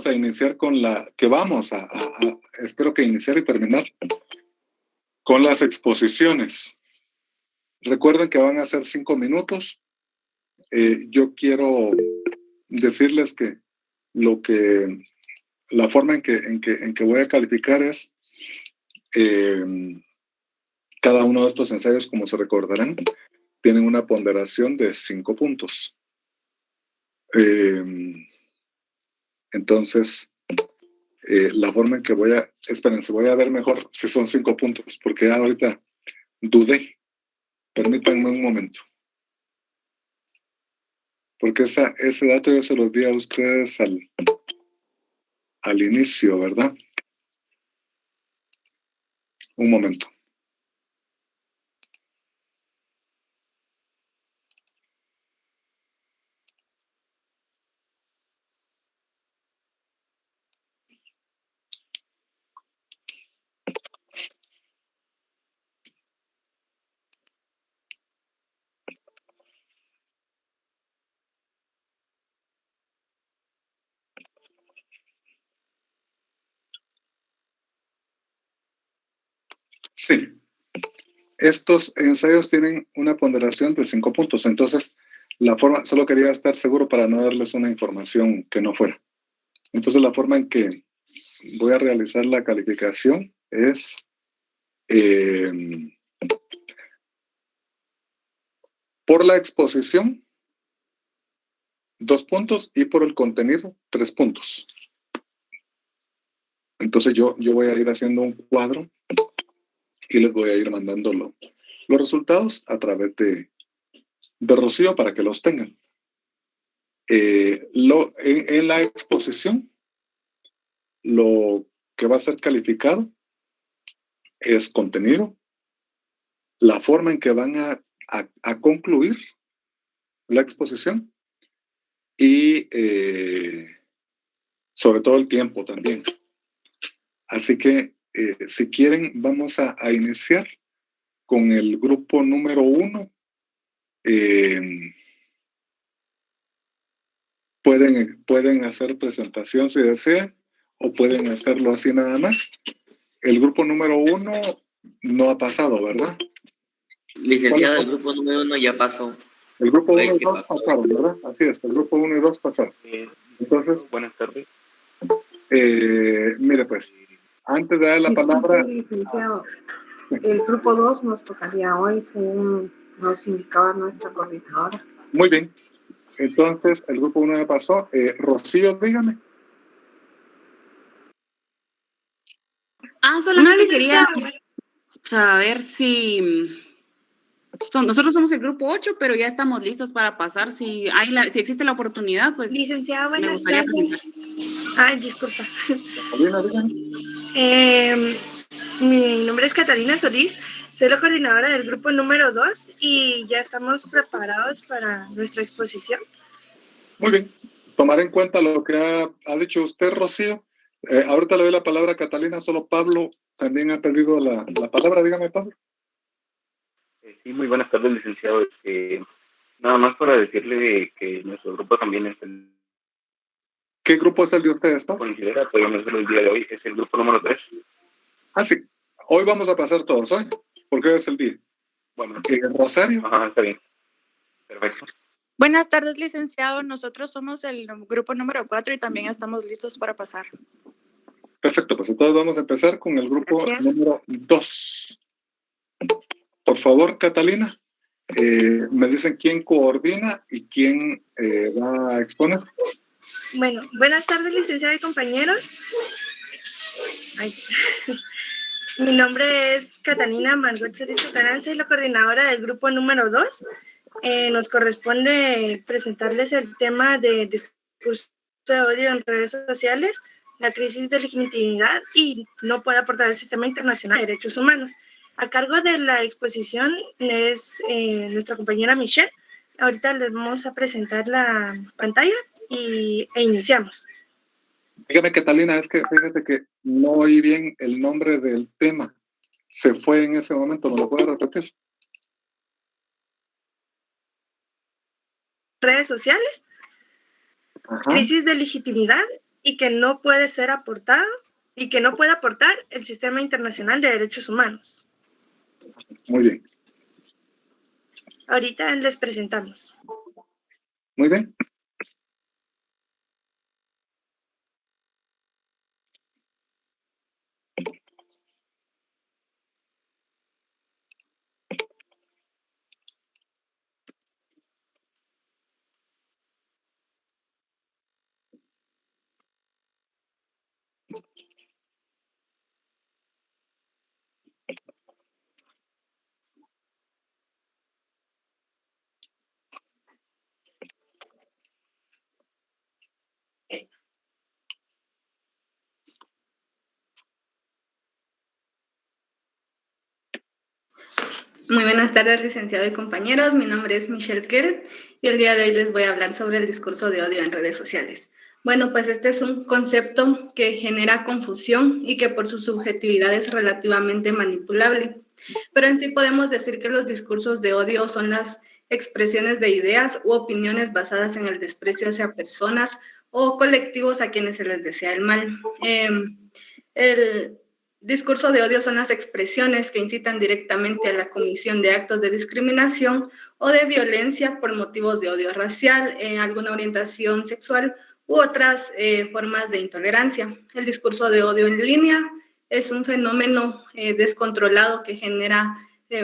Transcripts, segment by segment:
a iniciar con espero que iniciar y terminar con las exposiciones. Recuerden que van a ser 5 minutos. Yo quiero decirles que la forma en que voy a calificar es cada uno de estos ensayos, como se recordarán, tienen una ponderación de 5 puntos. Entonces, la forma en que voy a ver mejor si son 5 puntos, porque ahorita dudé. Permítanme un momento. Porque ese dato yo se los di a ustedes al inicio, ¿verdad? Un momento. Sí. Estos ensayos tienen una ponderación de 5 puntos. Entonces, solo quería estar seguro para no darles una información que no fuera. Entonces, la forma en que voy a realizar la calificación es por la exposición, 2 puntos, y por el contenido, 3 puntos. Entonces, yo voy a ir haciendo un cuadro y les voy a ir mandando los resultados a través de Rocío para que los tengan. En la exposición, lo que va a ser calificado es contenido, la forma en que van a concluir la exposición y sobre todo el tiempo también. Así que si quieren, vamos a iniciar con el grupo número 1. Pueden hacer presentación si desean o pueden hacerlo así nada más. El grupo número 1 no ha pasado, ¿verdad? Licenciado, el grupo número 1 ya pasó. El grupo 1 y 2 pasaron, ¿verdad? Así es, el grupo 1 y 2 pasaron. Entonces, buenas tardes. Mire pues, antes de dar la palabra... Licenciado, el grupo 2 nos tocaría hoy, según nos indicaba nuestra coordinadora. Muy bien. Entonces, el grupo 1 ya pasó. Rocío, dígame. Solamente quería saber si... nosotros somos el grupo 8, pero ya estamos listos para pasar. Si existe la oportunidad, pues... Licenciada, buenas tardes. Disculpa. Mi nombre es Catalina Solís, soy la coordinadora del grupo número 2 y ya estamos preparados para nuestra exposición. Muy bien. Tomar en cuenta lo que ha dicho usted, Rocío. Ahorita le doy la palabra a Catalina, solo Pablo también ha pedido la palabra. Dígame, Pablo. Sí, muy buenas tardes, licenciado. Nada más para decirle que nuestro grupo también es el... ¿Qué grupo es el de ustedes, Pablo? Considera, podemos verlo el día de hoy, es el grupo número 3. Sí. Hoy vamos a pasar todos, ¿hoy? Porque hoy es el día. Bueno. Rosario. Ajá, está bien. Perfecto. Buenas tardes, licenciado. Nosotros somos el grupo número 4 y también estamos listos para pasar. Perfecto, pues entonces vamos a empezar con el grupo número 2. Por favor, Catalina, me dicen quién coordina y quién va a exponer. Bueno, buenas tardes, licenciada y compañeros. Mi nombre es Catalina Margot Chorizo Carán, soy la coordinadora del grupo número 2. Nos corresponde presentarles el tema de discurso de odio en redes sociales, la crisis de legitimidad y no puede aportar el sistema internacional de derechos humanos. A cargo de la exposición es nuestra compañera Michelle. Ahorita les vamos a presentar la pantalla e iniciamos. Dígame, Catalina, es que fíjese que no oí bien el nombre del tema. Se fue en ese momento, ¿me lo puede repetir? Redes sociales, Ajá. crisis de legitimidad y que no puede ser aportado y que no puede aportar el Sistema Internacional de Derechos Humanos. Muy bien. Ahorita les presentamos. Muy bien. Muy buenas tardes, licenciado y compañeros. Mi nombre es Michelle Kerr y el día de hoy les voy a hablar sobre el discurso de odio en redes sociales. Bueno, pues este es un concepto que genera confusión y que por su subjetividad es relativamente manipulable. Pero en sí podemos decir que los discursos de odio son las expresiones de ideas u opiniones basadas en el desprecio hacia personas o colectivos a quienes se les desea el mal. El discurso de odio son las expresiones que incitan directamente a la comisión de actos de discriminación o de violencia por motivos de odio racial, alguna orientación sexual u otras formas de intolerancia. El discurso de odio en línea es un fenómeno descontrolado que genera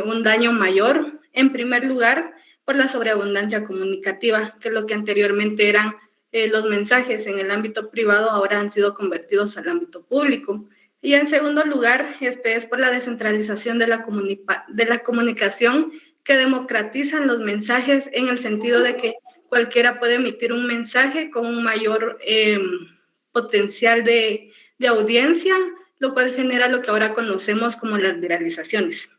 un daño mayor, en primer lugar, por la sobreabundancia comunicativa, que lo que anteriormente eran los mensajes en el ámbito privado ahora han sido convertidos al ámbito público. Y en segundo lugar, es por la descentralización de la comunicación que democratizan los mensajes en el sentido de que cualquiera puede emitir un mensaje con un mayor potencial de audiencia, lo cual genera lo que ahora conocemos como las viralizaciones.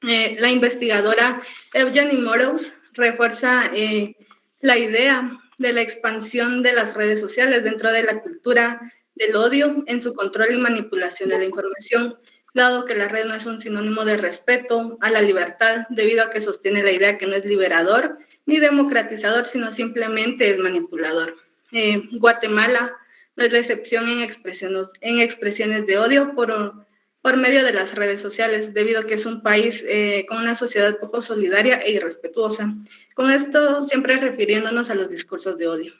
La investigadora Eugenie Morrows refuerza la idea de la expansión de las redes sociales dentro de la cultura del odio en su control y manipulación de la información, dado que la red no es un sinónimo de respeto a la libertad, debido a que sostiene la idea que no es liberador ni democratizador, sino simplemente es manipulador. Guatemala no es la excepción en expresiones de odio por medio de las redes sociales, debido a que es un país con una sociedad poco solidaria e irrespetuosa. Con esto siempre refiriéndonos a los discursos de odio.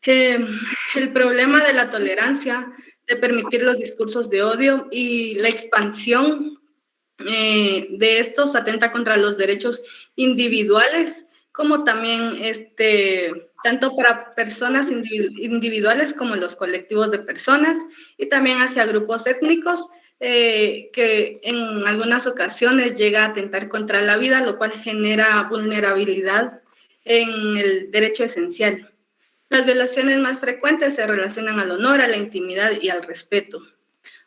El problema de la tolerancia, de permitir los discursos de odio y la expansión de estos atenta contra los derechos individuales, como también tanto para personas individuales como los colectivos de personas y también hacia grupos étnicos que en algunas ocasiones llega a atentar contra la vida, lo cual genera vulnerabilidad en el derecho esencial. Las violaciones más frecuentes se relacionan al honor, a la intimidad y al respeto.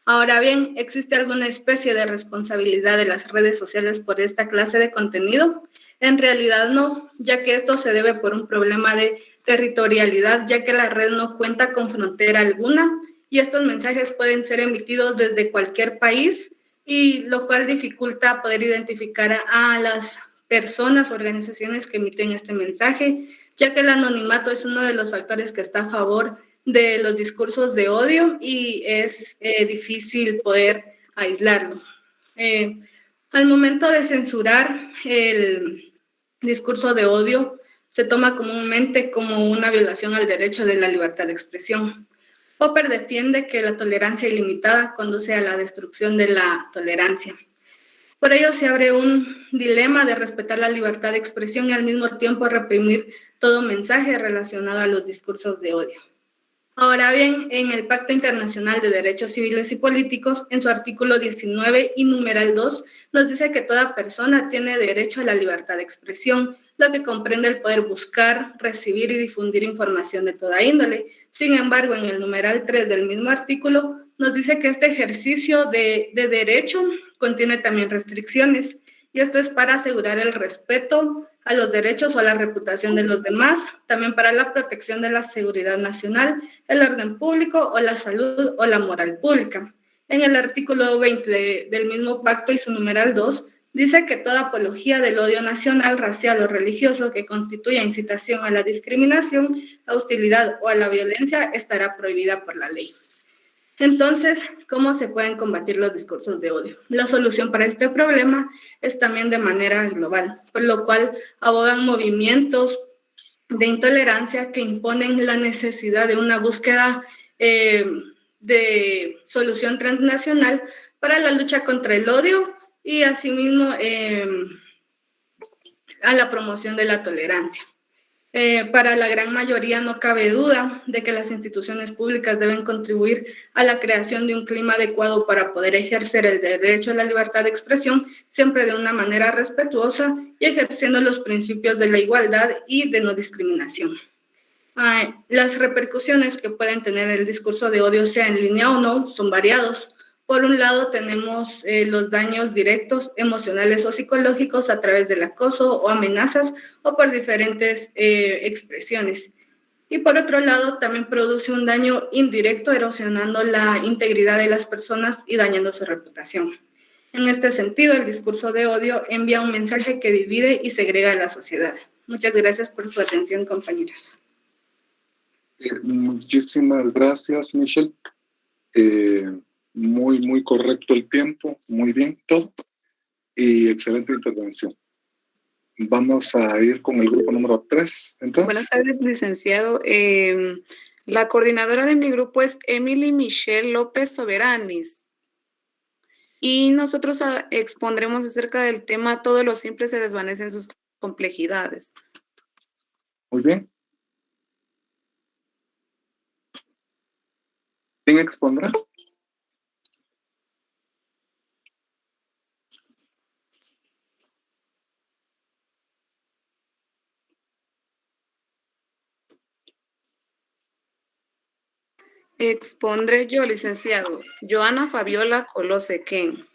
Ahora bien, ¿existe alguna especie de responsabilidad de las redes sociales por esta clase de contenido? En realidad no, ya que esto se debe por un problema de territorialidad, ya que la red no cuenta con frontera alguna y estos mensajes pueden ser emitidos desde cualquier país, y lo cual dificulta poder identificar a las personas, organizaciones que emiten este mensaje, ya que el anonimato es uno de los factores que está a favor de los discursos de odio y es difícil poder aislarlo. Al momento de censurar el discurso de odio, se toma comúnmente como una violación al derecho de la libertad de expresión. Popper defiende que la tolerancia ilimitada conduce a la destrucción de la tolerancia. Por ello se abre un dilema de respetar la libertad de expresión y al mismo tiempo reprimir todo mensaje relacionado a los discursos de odio. Ahora bien, en el Pacto Internacional de Derechos Civiles y Políticos, en su artículo 19 y numeral 2, nos dice que toda persona tiene derecho a la libertad de expresión, lo que comprende el poder buscar, recibir y difundir información de toda índole. Sin embargo, en el numeral 3 del mismo artículo, nos dice que este ejercicio de derecho contiene también restricciones, y esto es para asegurar el respeto a los derechos o a la reputación de los demás, también para la protección de la seguridad nacional, el orden público o la salud o la moral pública. En el artículo 20 del mismo pacto y su numeral 2, Dice que toda apología del odio nacional, racial o religioso que constituya incitación a la discriminación, a hostilidad o a la violencia estará prohibida por la ley. Entonces, ¿cómo se pueden combatir los discursos de odio? La solución para este problema es también de manera global, por lo cual abogan movimientos de intolerancia que imponen la necesidad de una búsqueda de solución transnacional para la lucha contra el odio y asimismo a la promoción de la tolerancia. Para la gran mayoría no cabe duda de que las instituciones públicas deben contribuir a la creación de un clima adecuado para poder ejercer el derecho a la libertad de expresión, siempre de una manera respetuosa y ejerciendo los principios de la igualdad y de no discriminación. Las repercusiones que pueden tener el discurso de odio, sea en línea o no, son variados. Por un lado, tenemos los daños directos, emocionales o psicológicos a través del acoso o amenazas o por diferentes expresiones. Y por otro lado, también produce un daño indirecto, erosionando la integridad de las personas y dañando su reputación. En este sentido, el discurso de odio envía un mensaje que divide y segrega a la sociedad. Muchas gracias por su atención, compañeros. Muchísimas gracias, Michelle. Muy correcto el tiempo, muy bien todo, y excelente intervención. Vamos a ir con el grupo número 3, entonces. Buenas tardes, licenciado. La coordinadora de mi grupo es Emily Michelle López Soberanis, y nosotros expondremos acerca del tema "Todo lo simple se desvanece en sus complejidades". Muy bien. ¿Quién expondrá? Expondré yo, licenciado. Joana Fabiola Colose Ken.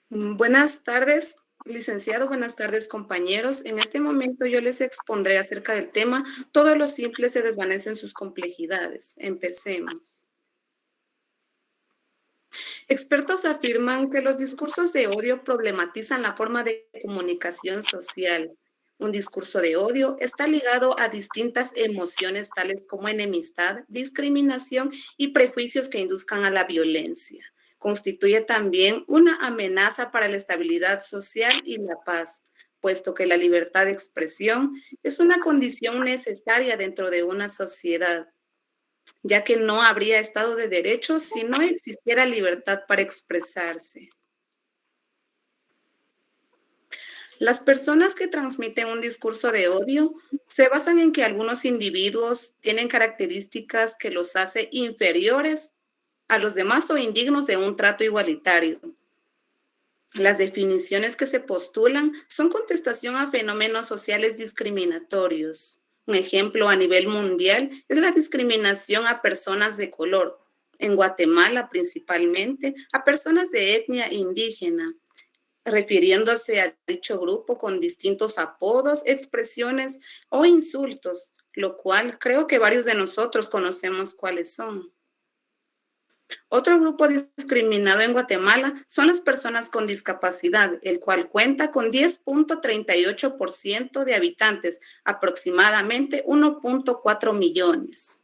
Buenas tardes, licenciado. Buenas tardes, compañeros. En este momento yo les expondré acerca del tema "Todo lo simple se desvanece en sus complejidades". Empecemos. Expertos afirman que los discursos de odio problematizan la forma de comunicación social. Un discurso de odio está ligado a distintas emociones tales como enemistad, discriminación y prejuicios que induzcan a la violencia. Constituye también una amenaza para la estabilidad social y la paz, puesto que la libertad de expresión es una condición necesaria dentro de una sociedad, ya que no habría Estado de Derecho si no existiera libertad para expresarse. Las personas que transmiten un discurso de odio se basan en que algunos individuos tienen características que los hace inferiores a los demás o indignos de un trato igualitario. Las definiciones que se postulan son contestación a fenómenos sociales discriminatorios. Un ejemplo a nivel mundial es la discriminación a personas de color. En Guatemala, principalmente, a personas de etnia indígena, refiriéndose a dicho grupo con distintos apodos, expresiones o insultos, lo cual creo que varios de nosotros conocemos cuáles son. Otro grupo discriminado en Guatemala son las personas con discapacidad, el cual cuenta con 10.38% de habitantes, aproximadamente 1.4 millones.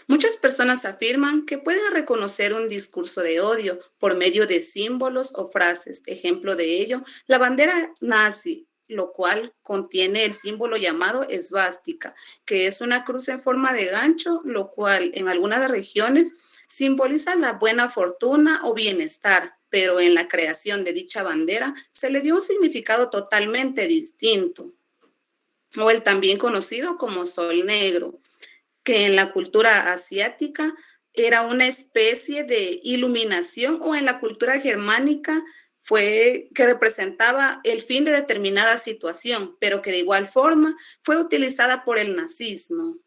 Muchas personas afirman que pueden reconocer un discurso de odio por medio de símbolos o frases. Ejemplo de ello, la bandera nazi, lo cual contiene el símbolo llamado esvástica, que es una cruz en forma de gancho, lo cual en algunas regiones simboliza la buena fortuna o bienestar, pero en la creación de dicha bandera se le dio un significado totalmente distinto. O el también conocido como sol negro, que en la cultura asiática era una especie de iluminación, o en la cultura germánica fue que representaba el fin de determinada situación, pero que de igual forma fue utilizada por el nazismo.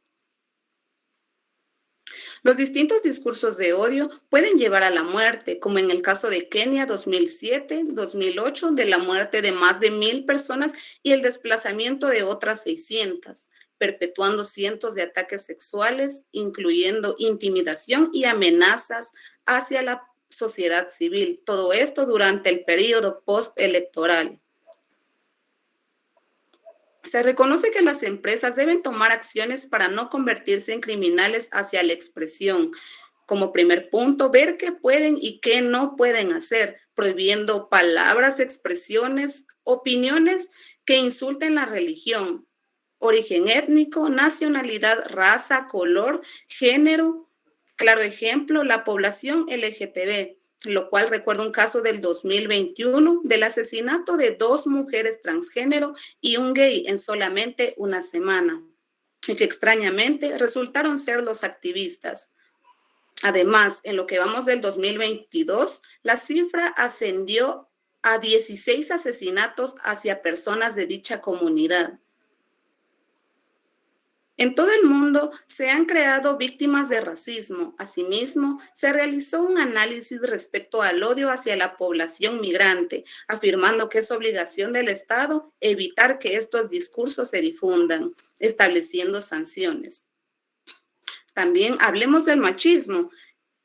Los distintos discursos de odio pueden llevar a la muerte, como en el caso de Kenia 2007-2008, de la muerte de más de 1,000 personas y el desplazamiento de otras 600, perpetuando cientos de ataques sexuales, incluyendo intimidación y amenazas hacia la sociedad civil. Todo esto durante el periodo postelectoral. Se reconoce que las empresas deben tomar acciones para no convertirse en criminales hacia la expresión. Como primer punto, ver qué pueden y qué no pueden hacer, prohibiendo palabras, expresiones, opiniones que insulten la religión, origen étnico, nacionalidad, raza, color, género. Claro ejemplo, la población LGTB. Lo cual recuerda un caso del 2021 del asesinato de 2 mujeres transgénero y un gay en solamente una semana, y que extrañamente resultaron ser los activistas. Además, en lo que vamos del 2022, la cifra ascendió a 16 asesinatos hacia personas de dicha comunidad. En todo el mundo se han creado víctimas de racismo. Asimismo, se realizó un análisis respecto al odio hacia la población migrante, afirmando que es obligación del Estado evitar que estos discursos se difundan, estableciendo sanciones. También hablemos del machismo,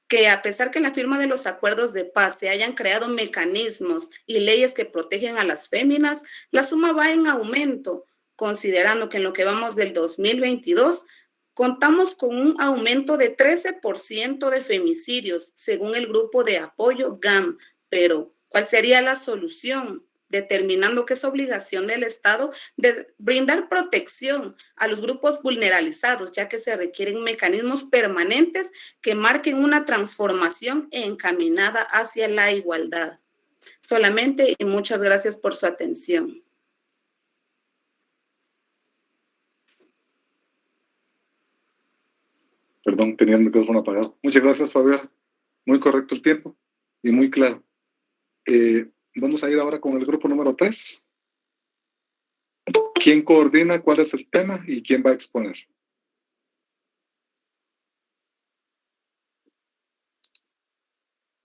que a pesar que en la firma de los acuerdos de paz se hayan creado mecanismos y leyes que protegen a las féminas, la suma va en aumento, considerando que en lo que vamos del 2022 contamos con un aumento de 13% de femicidios, según el grupo de apoyo GAM. Pero, ¿cuál sería la solución? Determinando que es obligación del Estado de brindar protección a los grupos vulnerabilizados, ya que se requieren mecanismos permanentes que marquen una transformación encaminada hacia la igualdad. Solamente, y muchas gracias por su atención. Perdón, tenía el micrófono apagado. Muchas gracias, Fabiola. Muy correcto el tiempo y muy claro. Vamos a ir ahora con el grupo número 3. ¿Quién coordina cuál es el tema y quién va a exponer?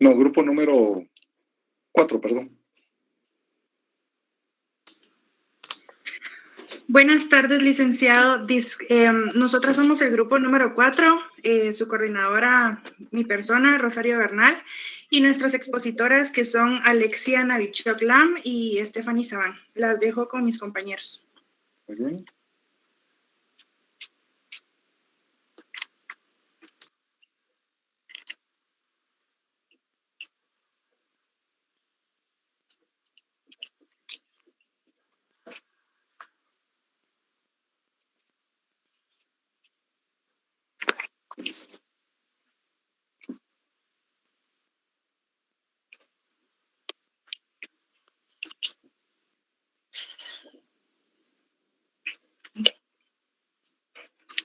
No, grupo número 4, perdón. Buenas tardes, licenciado. Nosotras somos el grupo número 4, su coordinadora, mi persona, Rosario Bernal, y nuestras expositoras que son Alexia Navichok Lam y Stephanie Sabán. Las dejo con mis compañeros. Muy bien.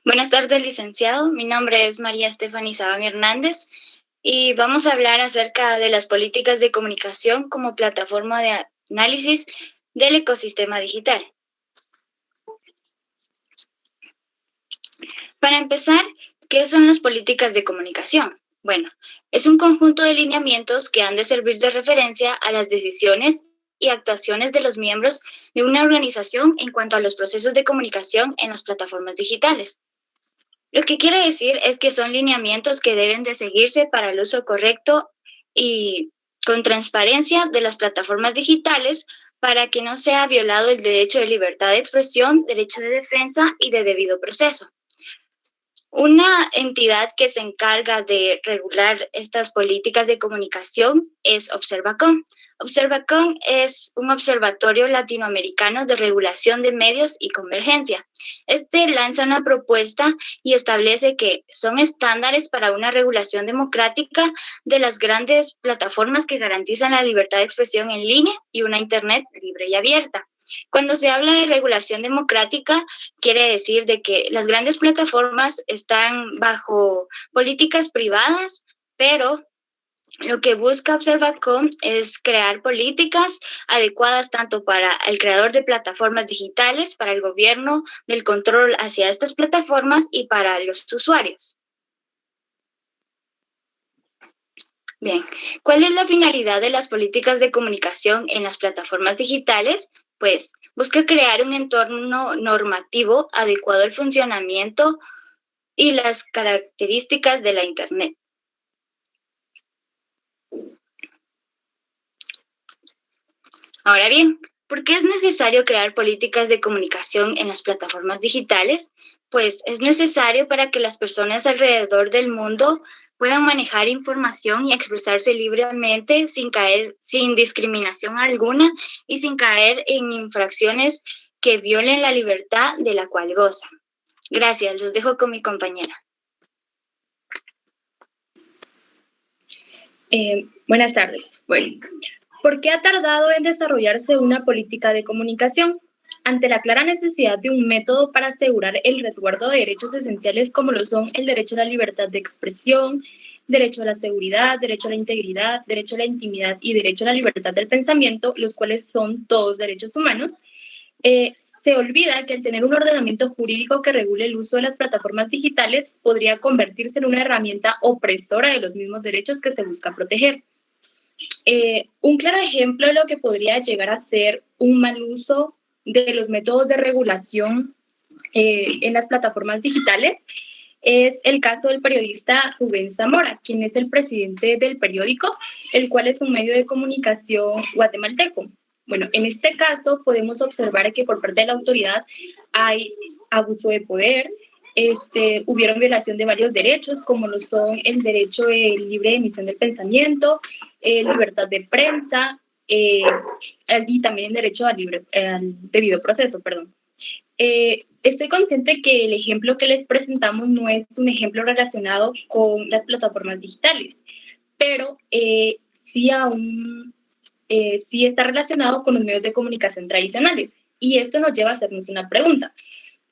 Buenas tardes, licenciado. Mi nombre es María Stephanie Sabán Hernández y vamos a hablar acerca de las políticas de comunicación como plataforma de análisis del ecosistema digital. Para empezar, ¿qué son las políticas de comunicación? Bueno, es un conjunto de lineamientos que han de servir de referencia a las decisiones y actuaciones de los miembros de una organización en cuanto a los procesos de comunicación en las plataformas digitales. Lo que quiere decir es que son lineamientos que deben de seguirse para el uso correcto y con transparencia de las plataformas digitales para que no sea violado el derecho de libertad de expresión, derecho de defensa y de debido proceso. Una entidad que se encarga de regular estas políticas de comunicación es Observacom. Observacom es un observatorio latinoamericano de regulación de medios y convergencia. Este lanza una propuesta y establece que son estándares para una regulación democrática de las grandes plataformas que garantizan la libertad de expresión en línea y una Internet libre y abierta. Cuando se habla de regulación democrática, quiere decir de que las grandes plataformas están bajo políticas privadas, pero lo que busca Observacom es crear políticas adecuadas tanto para el creador de plataformas digitales, para el gobierno del control hacia estas plataformas y para los usuarios. Bien, ¿cuál es la finalidad de las políticas de comunicación en las plataformas digitales? Pues busca crear un entorno normativo adecuado al funcionamiento y las características de la Internet. Ahora bien, ¿por qué es necesario crear políticas de comunicación en las plataformas digitales? Pues es necesario para que las personas alrededor del mundo puedan manejar información y expresarse libremente sin discriminación alguna y sin caer en infracciones que violen la libertad de la cual gozan. Gracias, los dejo con mi compañera. Buenas tardes. Bueno, ¿por qué ha tardado en desarrollarse una política de comunicación? Ante la clara necesidad de un método para asegurar el resguardo de derechos esenciales como lo son el derecho a la libertad de expresión, derecho a la seguridad, derecho a la integridad, derecho a la intimidad y derecho a la libertad del pensamiento, los cuales son todos derechos humanos, se olvida que al tener un ordenamiento jurídico que regule el uso de las plataformas digitales podría convertirse en una herramienta opresora de los mismos derechos que se busca proteger. Un claro ejemplo de lo que podría llegar a ser un mal uso de los métodos de regulación en las plataformas digitales es el caso del periodista Rubén Zamora, quien es el presidente del periódico, el cual es un medio de comunicación guatemalteco. Bueno, en este caso podemos observar que por parte de la autoridad hay abuso de poder, hubieron violación de varios derechos, como lo son el derecho de libre emisión del pensamiento, libertad de prensa y también derecho al debido proceso, perdón. Estoy consciente que el ejemplo que les presentamos no es un ejemplo relacionado con las plataformas digitales, pero sí está relacionado con los medios de comunicación tradicionales. Y esto nos lleva a hacernos una pregunta.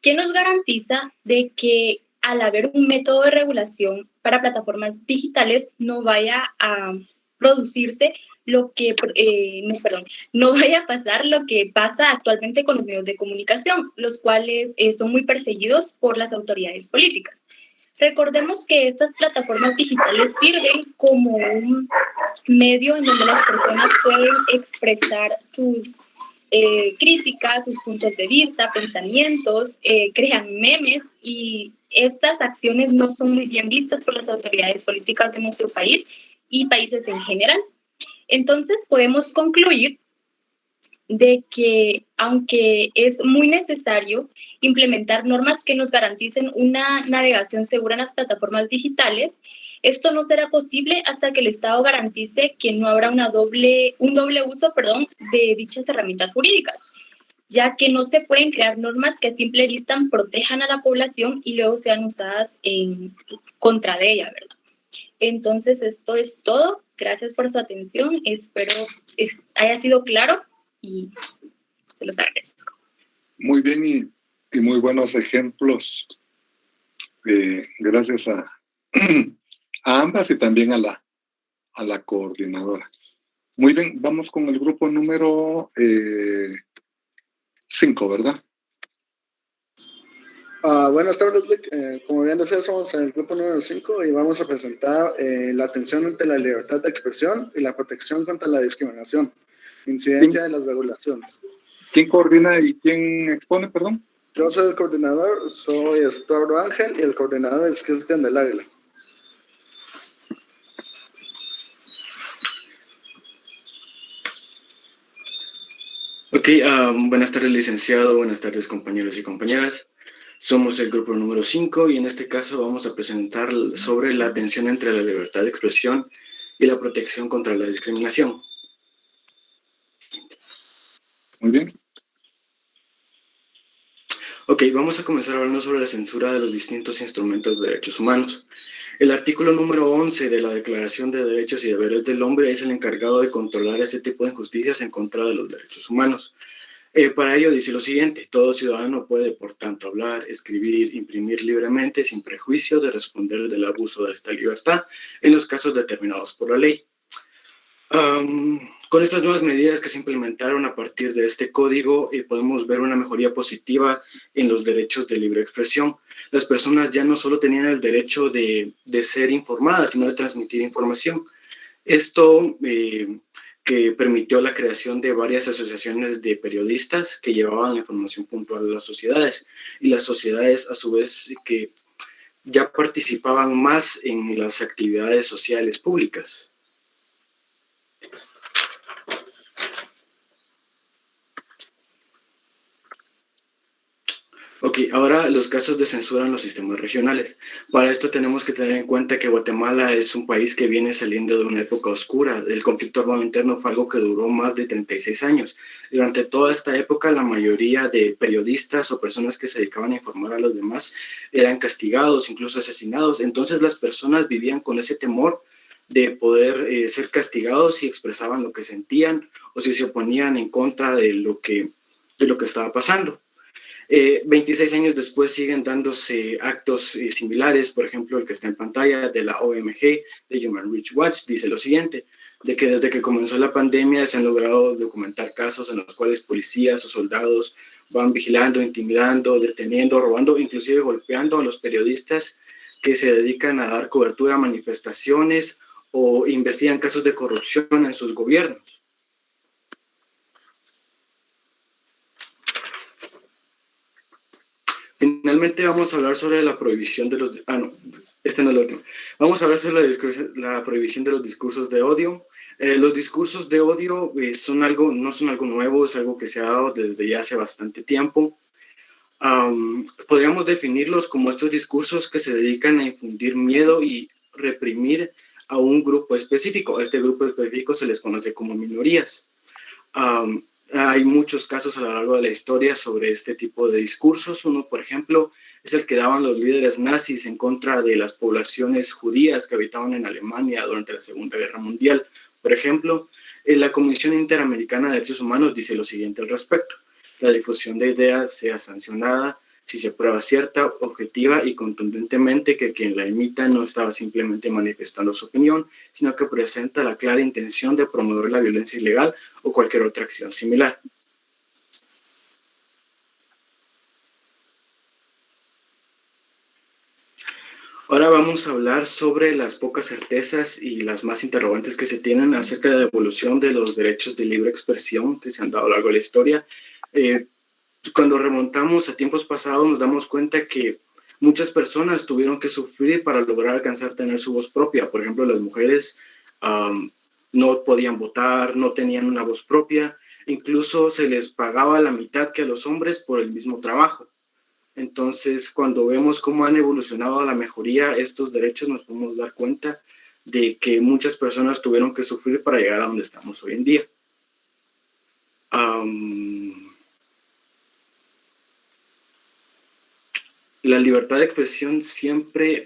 ¿Qué nos garantiza de que al haber un método de regulación para plataformas digitales no vaya a producirse no vaya a pasar lo que pasa actualmente con los medios de comunicación, los cuales son muy perseguidos por las autoridades políticas? Recordemos que estas plataformas digitales sirven como un medio en donde las personas pueden expresar sus críticas, sus puntos de vista, pensamientos, crean memes, y estas acciones no son muy bien vistas por las autoridades políticas de nuestro país y países en general. Entonces podemos concluir de que aunque es muy necesario implementar normas que nos garanticen una navegación segura en las plataformas digitales, esto no será posible hasta que el Estado garantice que no habrá un doble uso de dichas herramientas jurídicas, ya que no se pueden crear normas que a simple vista protejan a la población y luego sean usadas en contra de ella, ¿verdad? Entonces, esto es todo. Gracias por su atención. Espero haya sido claro y se los agradezco. Muy bien y muy buenos ejemplos. Gracias a ambas y también a la coordinadora. Muy bien, vamos con el grupo número 5, ¿verdad? Buenas tardes, Lick. Como bien decía, somos el grupo número 5 y vamos a presentar la atención ante la libertad de expresión y la protección contra la discriminación, incidencia de las regulaciones. ¿Quién coordina y quién expone, perdón? Yo soy el coordinador, soy Estuardo Ángel, y el coordinador es Cristian del Águila. Ok, buenas tardes, licenciado, buenas tardes, compañeros y compañeras. Somos el grupo número 5 y en este caso vamos a presentar sobre la tensión entre la libertad de expresión y la protección contra la discriminación. Muy bien. Ok, vamos a comenzar hablando sobre la censura de los distintos instrumentos de derechos humanos. El artículo número 11 de la Declaración de Derechos y Deberes del Hombre es el encargado de controlar este tipo de injusticias en contra de los derechos humanos. Para ello dice lo siguiente: todo ciudadano puede, por tanto, hablar, escribir, imprimir libremente, sin prejuicio de responder del abuso de esta libertad en los casos determinados por la ley. Con estas nuevas medidas que se implementaron a partir de este código, podemos ver una mejoría positiva en los derechos de libre expresión. Las personas ya no solo tenían el derecho de ser informadas, sino de transmitir información. Esto que permitió la creación de varias asociaciones de periodistas que llevaban la información puntual a las sociedades, y las sociedades a su vez que ya participaban más en las actividades sociales públicas. Ok, ahora los casos de censura en los sistemas regionales. Para esto tenemos que tener en cuenta que Guatemala es un país que viene saliendo de una época oscura. El conflicto armado interno fue algo que duró más de 36 años. Durante toda esta época, la mayoría de periodistas o personas que se dedicaban a informar a los demás eran castigados, incluso asesinados. Entonces las personas vivían con ese temor de poder ser castigados si expresaban lo que sentían o si se oponían en contra de lo que estaba pasando. 26 años después siguen dándose actos similares, por ejemplo, el que está en pantalla de la OMG, de Human Rights Watch, dice lo siguiente, de que desde que comenzó la pandemia se han logrado documentar casos en los cuales policías o soldados van vigilando, intimidando, deteniendo, robando, inclusive golpeando a los periodistas que se dedican a dar cobertura a manifestaciones o investigan casos de corrupción en sus gobiernos. Finalmente vamos a hablar sobre la prohibición de los... Vamos a hablar sobre la prohibición de los discursos de odio. Los discursos de odio no son algo nuevo, es algo que se ha dado desde ya hace bastante tiempo. Podríamos definirlos como estos discursos que se dedican a infundir miedo y reprimir a un grupo específico. A este grupo específico se les conoce como minorías. Hay muchos casos a lo largo de la historia sobre este tipo de discursos. Uno, por ejemplo, es el que daban los líderes nazis en contra de las poblaciones judías que habitaban en Alemania durante la Segunda Guerra Mundial. Por ejemplo, la Comisión Interamericana de Derechos Humanos dice lo siguiente al respecto. La difusión de ideas sea sancionada si se prueba cierta, objetiva y contundentemente que quien la emita no estaba simplemente manifestando su opinión, sino que presenta la clara intención de promover la violencia ilegal o cualquier otra acción similar. Ahora vamos a hablar sobre las pocas certezas y las más interrogantes que se tienen acerca de la evolución de los derechos de libre expresión que se han dado a lo largo de la historia. Cuando remontamos a tiempos pasados nos damos cuenta que muchas personas tuvieron que sufrir para lograr alcanzar tener su voz propia. Por ejemplo, las mujeres no podían votar, no tenían una voz propia, incluso se les pagaba la mitad que a los hombres por el mismo trabajo. Entonces, cuando vemos cómo han evolucionado a la mejoría estos derechos, nos podemos dar cuenta de que muchas personas tuvieron que sufrir para llegar a donde estamos hoy en día. La libertad de expresión siempre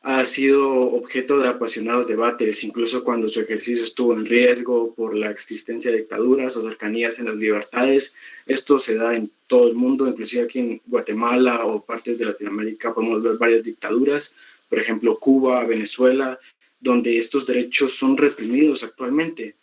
ha sido objeto de apasionados debates, incluso cuando su ejercicio estuvo en riesgo por la existencia de dictaduras o cercanías en las libertades. Esto se da en todo el mundo, inclusive aquí en Guatemala o partes de Latinoamérica podemos ver varias dictaduras, por ejemplo Cuba, Venezuela, donde estos derechos son reprimidos actualmente.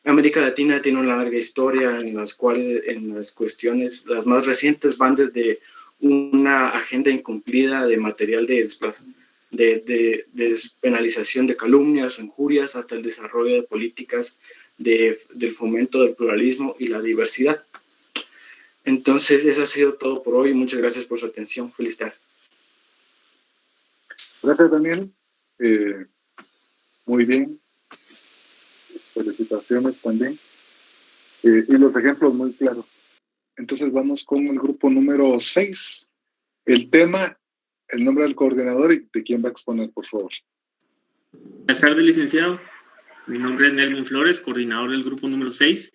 América Latina tiene una larga historia en las cuales en las cuestiones, las más recientes van desde una agenda incumplida de material de despenalización de calumnias o injurias hasta el desarrollo de políticas del fomento del pluralismo y la diversidad. Entonces, eso ha sido todo por hoy. Muchas gracias por su atención. Feliz tarde. Gracias, Daniel. Muy bien. Felicitaciones también. Y los ejemplos muy claros. Entonces vamos con el grupo número 6. El tema, el nombre del coordinador y de quién va a exponer, por favor. Buenas tardes, licenciado. Mi nombre es Nelvin Flores, coordinador del grupo número 6.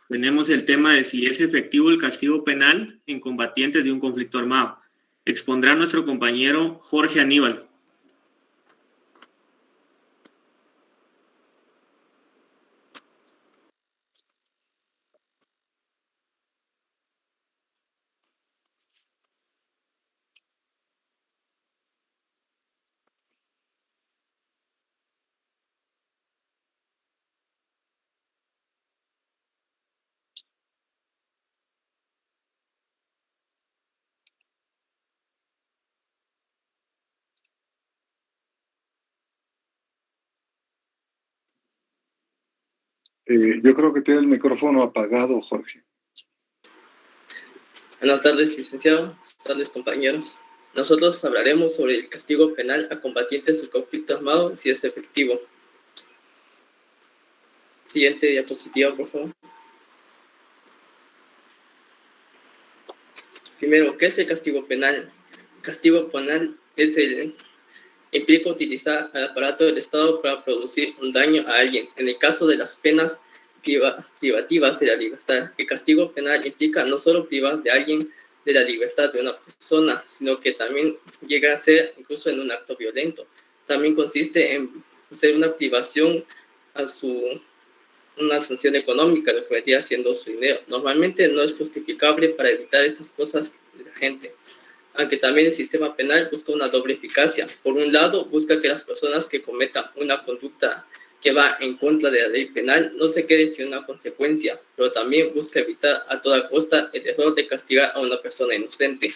Tenemos el tema de si es efectivo el castigo penal en combatientes de un conflicto armado. Expondrá nuestro compañero Jorge Aníbal. Yo creo que tiene el micrófono apagado, Jorge. Buenas tardes, licenciado. Buenas tardes, compañeros. Nosotros hablaremos sobre el castigo penal a combatientes del conflicto armado, si es efectivo. Siguiente diapositiva, por favor. Primero, ¿qué es el castigo penal? El castigo penal implica utilizar al aparato del Estado para producir un daño a alguien. En el caso de las penas privativas de la libertad, el castigo penal implica no solo privar de alguien de la libertad de una persona, sino que también llega a ser incluso en un acto violento. También consiste en ser una privación a una sanción económica, lo que vendría siendo su dinero. Normalmente no es justificable para evitar estas cosas de la gente, aunque también el sistema penal busca una doble eficacia. Por un lado, busca que las personas que cometan una conducta que va en contra de la ley penal no se quede sin una consecuencia, pero también busca evitar a toda costa el error de castigar a una persona inocente.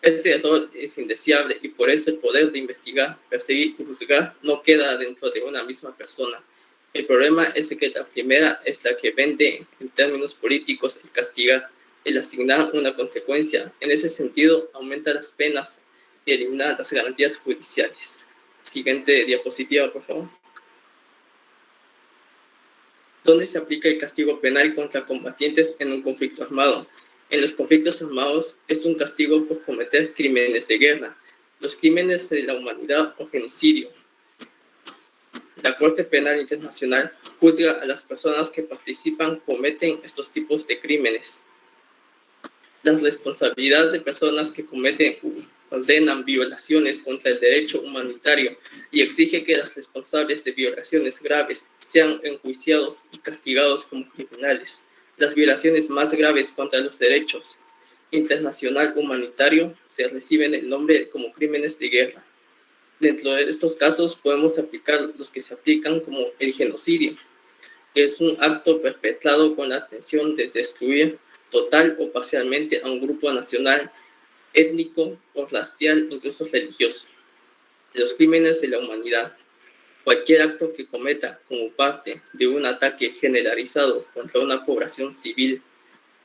Este error es indeseable y por eso el poder de investigar, perseguir y juzgar no queda dentro de una misma persona. El problema es que la primera es la que vende en términos políticos el castigar, el asignar una consecuencia. En ese sentido, aumenta las penas y elimina las garantías judiciales. Siguiente diapositiva, por favor. ¿Dónde se aplica el castigo penal contra combatientes en un conflicto armado? En los conflictos armados es un castigo por cometer crímenes de guerra, los crímenes de la humanidad o genocidio. La Corte Penal Internacional juzga a las personas que cometen estos tipos de crímenes. La responsabilidad de personas que ordenan violaciones contra el derecho humanitario y exige que los responsables de violaciones graves sean enjuiciados y castigados como criminales. Las violaciones más graves contra los derechos internacional humanitario se reciben el nombre como crímenes de guerra. Dentro de estos casos podemos aplicar los que se aplican como el genocidio, que es un acto perpetrado con la intención de destruir total o parcialmente a un grupo nacional, étnico o racial, incluso religioso. Los crímenes de la humanidad. Cualquier acto que cometa como parte de un ataque generalizado contra una población civil.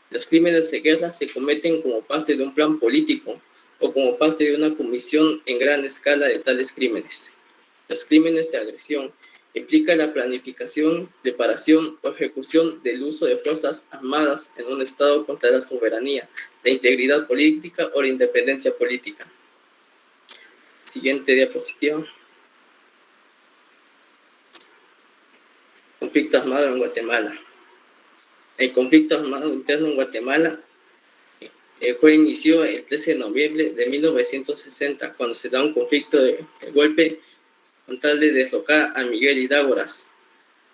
Los crímenes de guerra se cometen como parte de un plan político o como parte de una comisión en gran escala de tales crímenes. Los crímenes de agresión implica la planificación, preparación o ejecución del uso de fuerzas armadas en un Estado contra la soberanía, la integridad política o la independencia política. Siguiente diapositiva. Conflicto armado en Guatemala. El conflicto armado interno en Guatemala inició el 13 de noviembre de 1960, cuando se da un conflicto de golpe con tal de derrocar a Miguel Hidrágoras.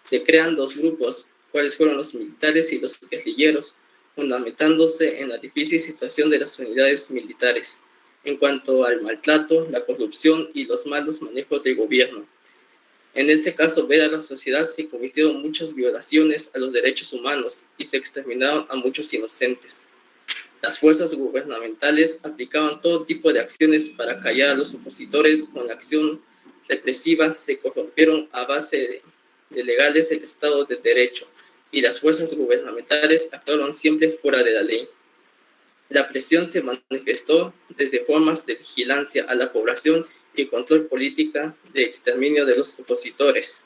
Se crean dos grupos, cuáles fueron los militares y los guerrilleros, fundamentándose en la difícil situación de las unidades militares, en cuanto al maltrato, la corrupción y los malos manejos del gobierno. En este caso, ver a la sociedad se cometieron muchas violaciones a los derechos humanos y se exterminaron a muchos inocentes. Las fuerzas gubernamentales aplicaban todo tipo de acciones para callar a los opositores con la acción represiva, se corrompieron a base de legales el Estado de Derecho y las fuerzas gubernamentales actuaron siempre fuera de la ley. La presión se manifestó desde formas de vigilancia a la población y control política de exterminio de los opositores.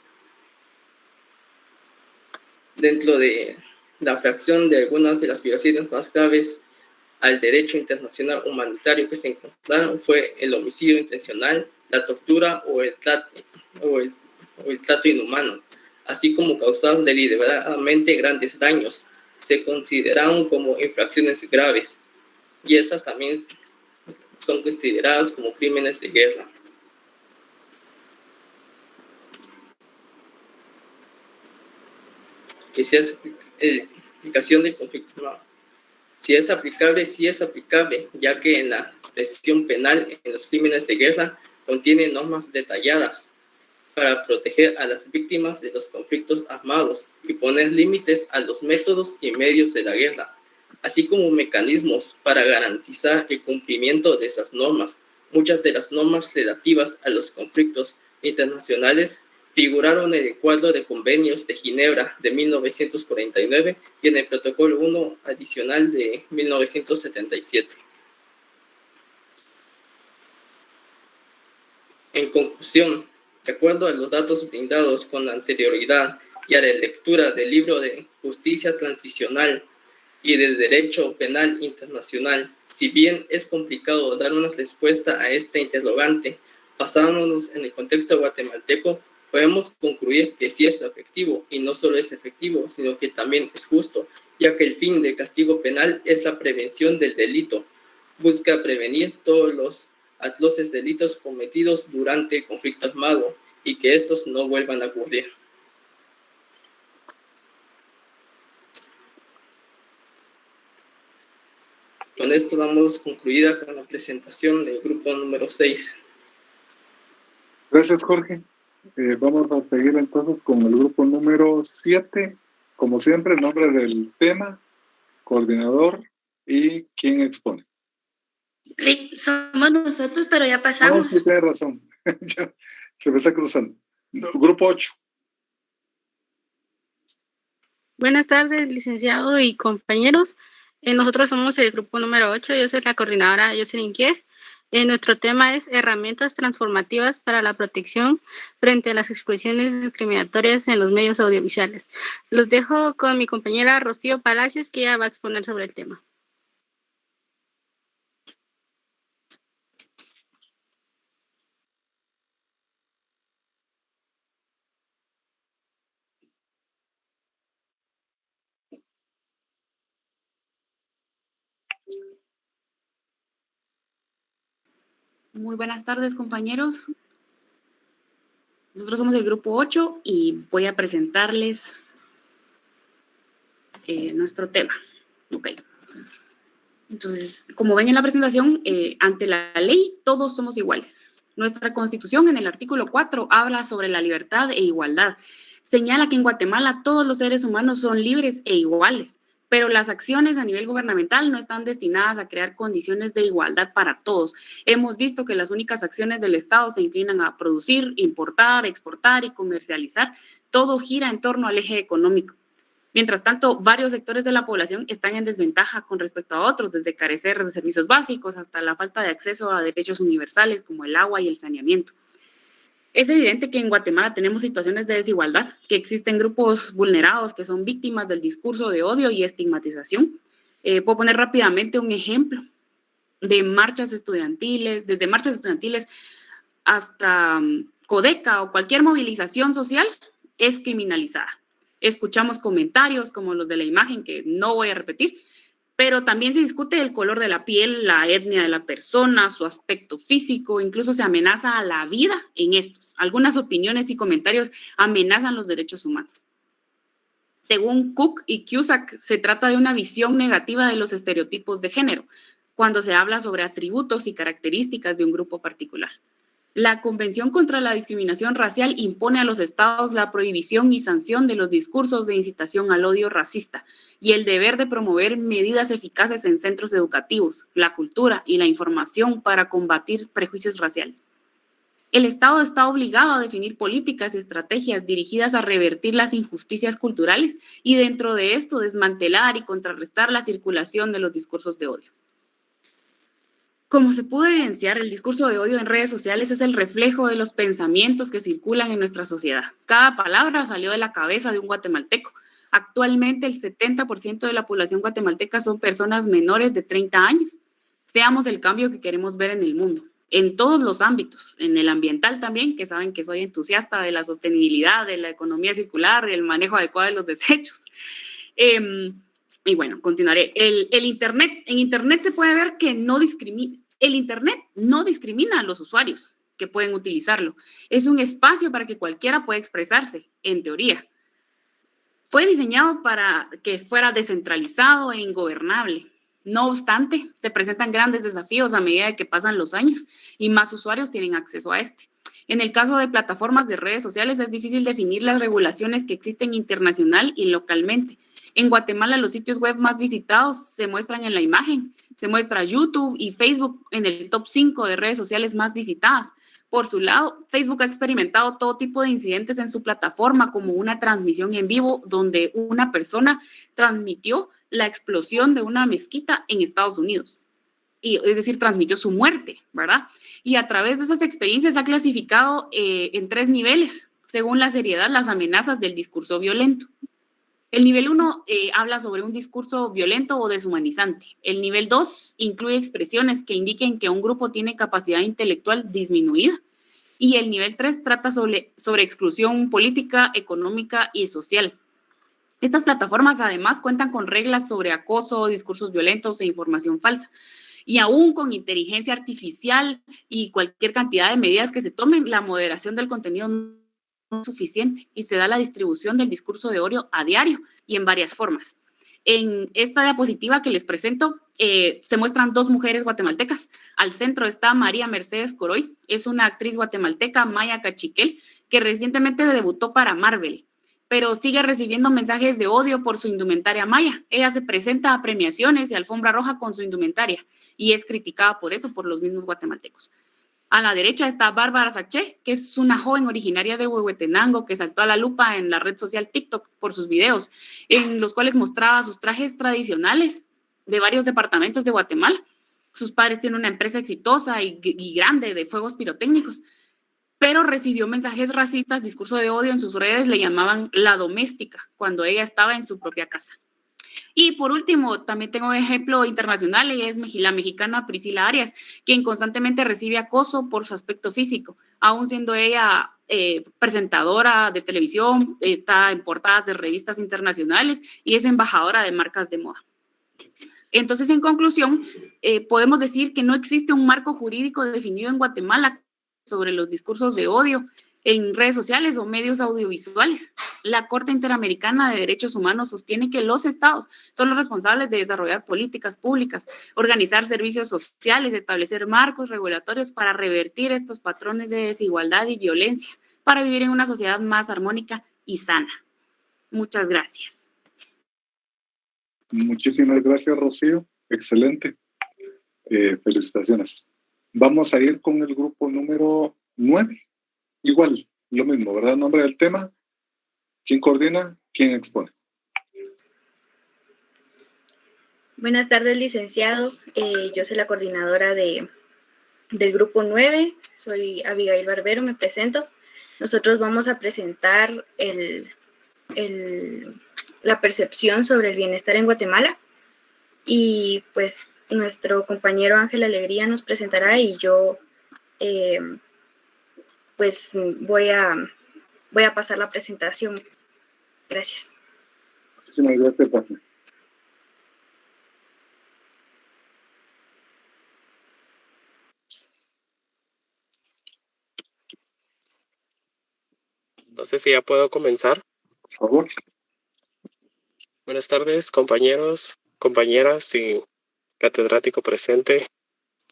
Dentro de la fracción de algunas de las violaciones más graves al derecho internacional humanitario que se encontraron fue el homicidio intencional, la tortura o el trato inhumano, así como causar deliberadamente grandes daños. Se consideraron como infracciones graves y estas también son consideradas como crímenes de guerra. Que si es aplicación del conflicto armado. Si es aplicable, ya que en la presión penal en los crímenes de guerra contiene normas detalladas para proteger a las víctimas de los conflictos armados y poner límites a los métodos y medios de la guerra, así como mecanismos para garantizar el cumplimiento de esas normas. Muchas de las normas relativas a los conflictos internacionales figuraron en el cuadro de convenios de Ginebra de 1949 y en el Protocolo 1 adicional de 1977. En conclusión, de acuerdo a los datos brindados con anterioridad y a la lectura del libro de Justicia Transicional y de Derecho Penal Internacional, si bien es complicado dar una respuesta a esta interrogante, basándonos en el contexto guatemalteco, podemos concluir que sí es efectivo, y no solo es efectivo, sino que también es justo, ya que el fin del castigo penal es la prevención del delito. Busca prevenir todos los atroces delitos cometidos durante el conflicto armado y que estos no vuelvan a ocurrir. Con esto damos concluida con la presentación del grupo número 6. Gracias, Jorge. Vamos a seguir entonces con el grupo número 7. Como siempre, el nombre del tema, coordinador y quién expone. Sí, somos nosotros, pero ya pasamos. Sí, tienes razón. Ya, se me está cruzando. No, grupo 8. Buenas tardes, licenciado y compañeros. Nosotros somos el grupo número 8. Yo soy la coordinadora Jocelyn Kier. Nuestro tema es herramientas transformativas para la protección frente a las expresiones discriminatorias en los medios audiovisuales. Los dejo con mi compañera Rocío Palacios, que ella va a exponer sobre el tema. Muy buenas tardes, compañeros. Nosotros somos el grupo 8 y voy a presentarles nuestro tema. Ok. Entonces, como ven en la presentación, ante la ley todos somos iguales. Nuestra Constitución en el artículo 4 habla sobre la libertad e igualdad. Señala que en Guatemala todos los seres humanos son libres e iguales, pero las acciones a nivel gubernamental no están destinadas a crear condiciones de igualdad para todos. Hemos visto que las únicas acciones del Estado se inclinan a producir, importar, exportar y comercializar. Todo gira en torno al eje económico. Mientras tanto, varios sectores de la población están en desventaja con respecto a otros, desde carecer de servicios básicos hasta la falta de acceso a derechos universales como el agua y el saneamiento. Es evidente que en Guatemala tenemos situaciones de desigualdad, que existen grupos vulnerados que son víctimas del discurso de odio y estigmatización. Puedo poner rápidamente un ejemplo de marchas estudiantiles, desde marchas estudiantiles hasta Codeca o cualquier movilización social es criminalizada. Escuchamos comentarios como los de la imagen, que no voy a repetir, pero también se discute el color de la piel, la etnia de la persona, su aspecto físico, incluso se amenaza a la vida en estos. Algunas opiniones y comentarios amenazan los derechos humanos. Según Cook y Cusack, se trata de una visión negativa de los estereotipos de género, cuando se habla sobre atributos y características de un grupo particular. La Convención contra la Discriminación Racial impone a los estados la prohibición y sanción de los discursos de incitación al odio racista y el deber de promover medidas eficaces en centros educativos, la cultura y la información para combatir prejuicios raciales. El Estado está obligado a definir políticas y estrategias dirigidas a revertir las injusticias culturales y dentro de esto desmantelar y contrarrestar la circulación de los discursos de odio. Como se pudo evidenciar, el discurso de odio en redes sociales es el reflejo de los pensamientos que circulan en nuestra sociedad. Cada palabra salió de la cabeza de un guatemalteco. Actualmente el 70% de la población guatemalteca son personas menores de 30 años. Seamos el cambio que queremos ver en el mundo, en todos los ámbitos, en el ambiental también, que saben que soy entusiasta de la sostenibilidad, de la economía circular, el manejo adecuado de los desechos. Y bueno, continuaré. En Internet se puede ver que el Internet no discrimina a los usuarios que pueden utilizarlo. Es un espacio para que cualquiera pueda expresarse, en teoría. Fue diseñado para que fuera descentralizado e ingobernable. No obstante, se presentan grandes desafíos a medida que pasan los años y más usuarios tienen acceso a este. En el caso de plataformas de redes sociales es difícil definir las regulaciones que existen internacional y localmente. En Guatemala los sitios web más visitados se muestran en la imagen. Se muestra YouTube y Facebook en el top 5 de redes sociales más visitadas. Por su lado, Facebook ha experimentado todo tipo de incidentes en su plataforma, como una transmisión en vivo donde una persona transmitió la explosión de una mezquita en Estados Unidos. Es decir, transmitió su muerte, ¿verdad? Y a través de esas experiencias ha clasificado en 3 niveles, según la seriedad, las amenazas del discurso violento. El nivel 1 habla sobre un discurso violento o deshumanizante. El nivel 2 incluye expresiones que indiquen que un grupo tiene capacidad intelectual disminuida. Y el nivel 3 trata sobre exclusión política, económica y social. Estas plataformas además cuentan con reglas sobre acoso, discursos violentos e información falsa. Y aún con inteligencia artificial y cualquier cantidad de medidas que se tomen, la moderación del contenido no es suficiente y se da la distribución del discurso de odio a diario y en varias formas. En esta diapositiva que les presento se muestran 2 mujeres guatemaltecas. Al centro está María Mercedes Coroy, es una actriz guatemalteca, Maya Cachiquel, que recientemente debutó para Marvel, pero sigue recibiendo mensajes de odio por su indumentaria maya. Ella se presenta a premiaciones y alfombra roja con su indumentaria y es criticada por eso por los mismos guatemaltecos. A la derecha está Bárbara Saché, que es una joven originaria de Huehuetenango que saltó a la lupa en la red social TikTok por sus videos, en los cuales mostraba sus trajes tradicionales de varios departamentos de Guatemala. Sus padres tienen una empresa exitosa y grande de fuegos pirotécnicos, pero recibió mensajes racistas, discurso de odio en sus redes, le llamaban la doméstica, cuando ella estaba en su propia casa. Y por último, también tengo un ejemplo internacional, y es la mexicana Priscila Arias, quien constantemente recibe acoso por su aspecto físico, aún siendo ella presentadora de televisión, está en portadas de revistas internacionales y es embajadora de marcas de moda. Entonces, en conclusión, podemos decir que no existe un marco jurídico definido en Guatemala sobre los discursos de odio en redes sociales o medios audiovisuales. La Corte Interamericana de Derechos Humanos sostiene que los estados son los responsables de desarrollar políticas públicas, organizar servicios sociales, establecer marcos regulatorios para revertir estos patrones de desigualdad y violencia, para vivir en una sociedad más armónica y sana. Muchas gracias. Muchísimas gracias, Rocío. Excelente. Felicitaciones. Vamos a ir con el grupo número 9. Igual, lo mismo, ¿verdad? Nombre del tema, quién coordina, quién expone. Buenas tardes, licenciado. Yo soy la coordinadora del grupo 9. Soy Abigail Barbero, me presento. Nosotros vamos a presentar la percepción sobre el bienestar en Guatemala. Y pues nuestro compañero Ángel Alegría nos presentará y yo pues voy a pasar la presentación. Gracias. Muchísimas gracias, Pati. No sé si ya puedo comenzar. Por favor. Buenas tardes, compañeros, compañeras y catedrático presente.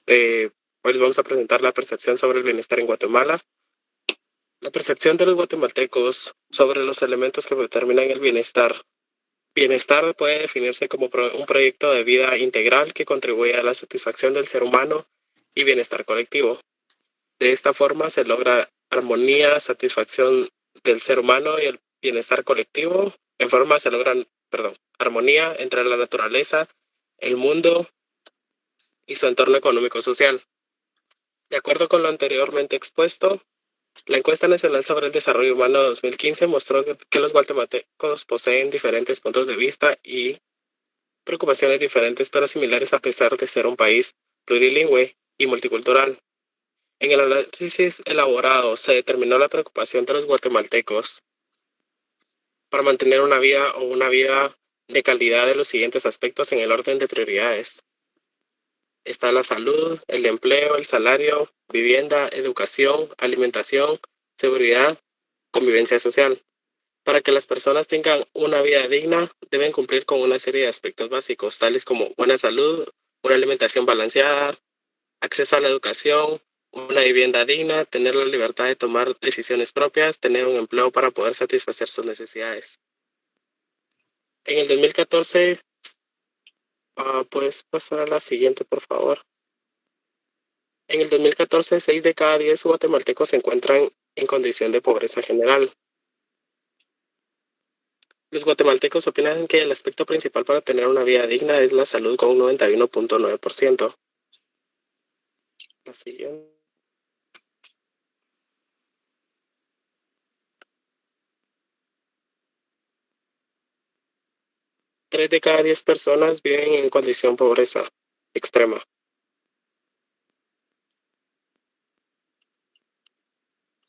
Hoy les vamos a presentar la percepción sobre el bienestar en Guatemala. La percepción de los guatemaltecos sobre los elementos que determinan el bienestar. Bienestar puede definirse como un proyecto de vida integral que contribuye a la satisfacción del ser humano y bienestar colectivo. De esta forma se logra armonía, satisfacción del ser humano y el bienestar colectivo. En forma se logran, armonía entre la naturaleza, el mundo y su entorno económico-social. De acuerdo con lo anteriormente expuesto, la Encuesta Nacional sobre el Desarrollo Humano 2015 mostró que los guatemaltecos poseen diferentes puntos de vista y preocupaciones diferentes pero similares a pesar de ser un país plurilingüe y multicultural. En el análisis elaborado se determinó la preocupación de los guatemaltecos para mantener una vida de calidad de los siguientes aspectos en el orden de prioridades. Está la salud, el empleo, el salario, vivienda, educación, alimentación, seguridad, convivencia social. Para que las personas tengan una vida digna, deben cumplir con una serie de aspectos básicos, tales como buena salud, una alimentación balanceada, acceso a la educación, una vivienda digna, tener la libertad de tomar decisiones propias, tener un empleo para poder satisfacer sus necesidades. En el 2014, puedes pasar a la siguiente, por favor. En En el 2014, 6 de cada 10 guatemaltecos se encuentran en condición de pobreza general. Los guatemaltecos opinan que el aspecto principal para tener una vida digna es la salud con un 91.9%. La siguiente. Tres de cada 10 personas viven en condición de pobreza extrema.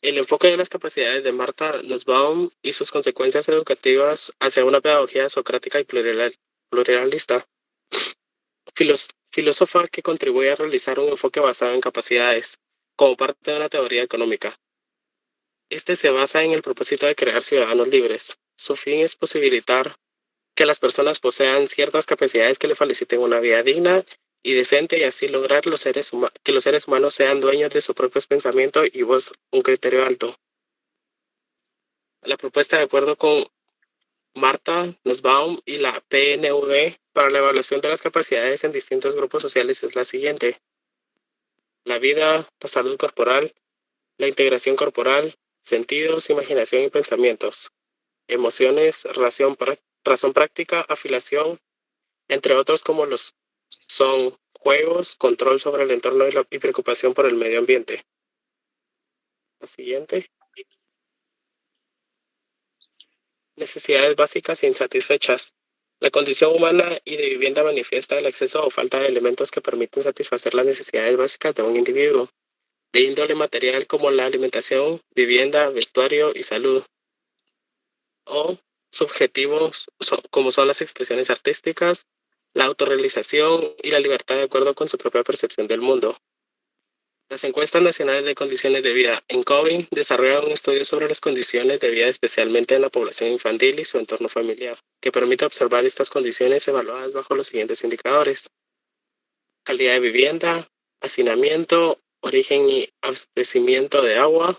El enfoque de las capacidades de Martha Nussbaum y sus consecuencias educativas hacia una pedagogía socrática y pluralista. Filósofa que contribuye a realizar un enfoque basado en capacidades, como parte de una teoría económica. Este se basa en el propósito de crear ciudadanos libres. Su fin es posibilitar que las personas posean ciertas capacidades que le faciliten una vida digna y decente y así lograr que los seres humanos sean dueños de sus propios pensamientos y un criterio alto. La propuesta, de acuerdo con Martha Nussbaum y la PNUD para la evaluación de las capacidades en distintos grupos sociales es la siguiente: la vida, la salud corporal, la integración corporal, sentidos, imaginación y pensamientos, emociones, razón práctica, afiliación, entre otros como los son juegos, control sobre el entorno y preocupación por el medio ambiente. La siguiente. Necesidades básicas insatisfechas. La condición humana y de vivienda manifiesta el exceso o falta de elementos que permiten satisfacer las necesidades básicas de un individuo, de índole material como la alimentación, vivienda, vestuario y salud, o subjetivos como son las expresiones artísticas, la autorrealización y la libertad de acuerdo con su propia percepción del mundo. Las encuestas nacionales de condiciones de vida en COVID desarrollan un estudio sobre las condiciones de vida especialmente en la población infantil y su entorno familiar, que permite observar estas condiciones evaluadas bajo los siguientes indicadores: calidad de vivienda, hacinamiento, origen y abastecimiento de agua,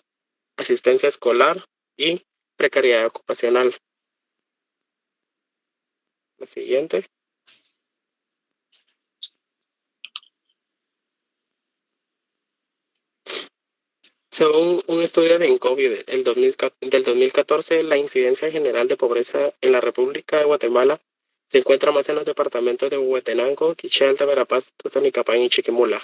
asistencia escolar y precariedad ocupacional. La siguiente. Según un estudio de INCOVI del 2014, la incidencia general de pobreza en la República de Guatemala se encuentra más en los departamentos de Huehuetenango, Quiché, Verapaz, Totonicapán y Chiquimula.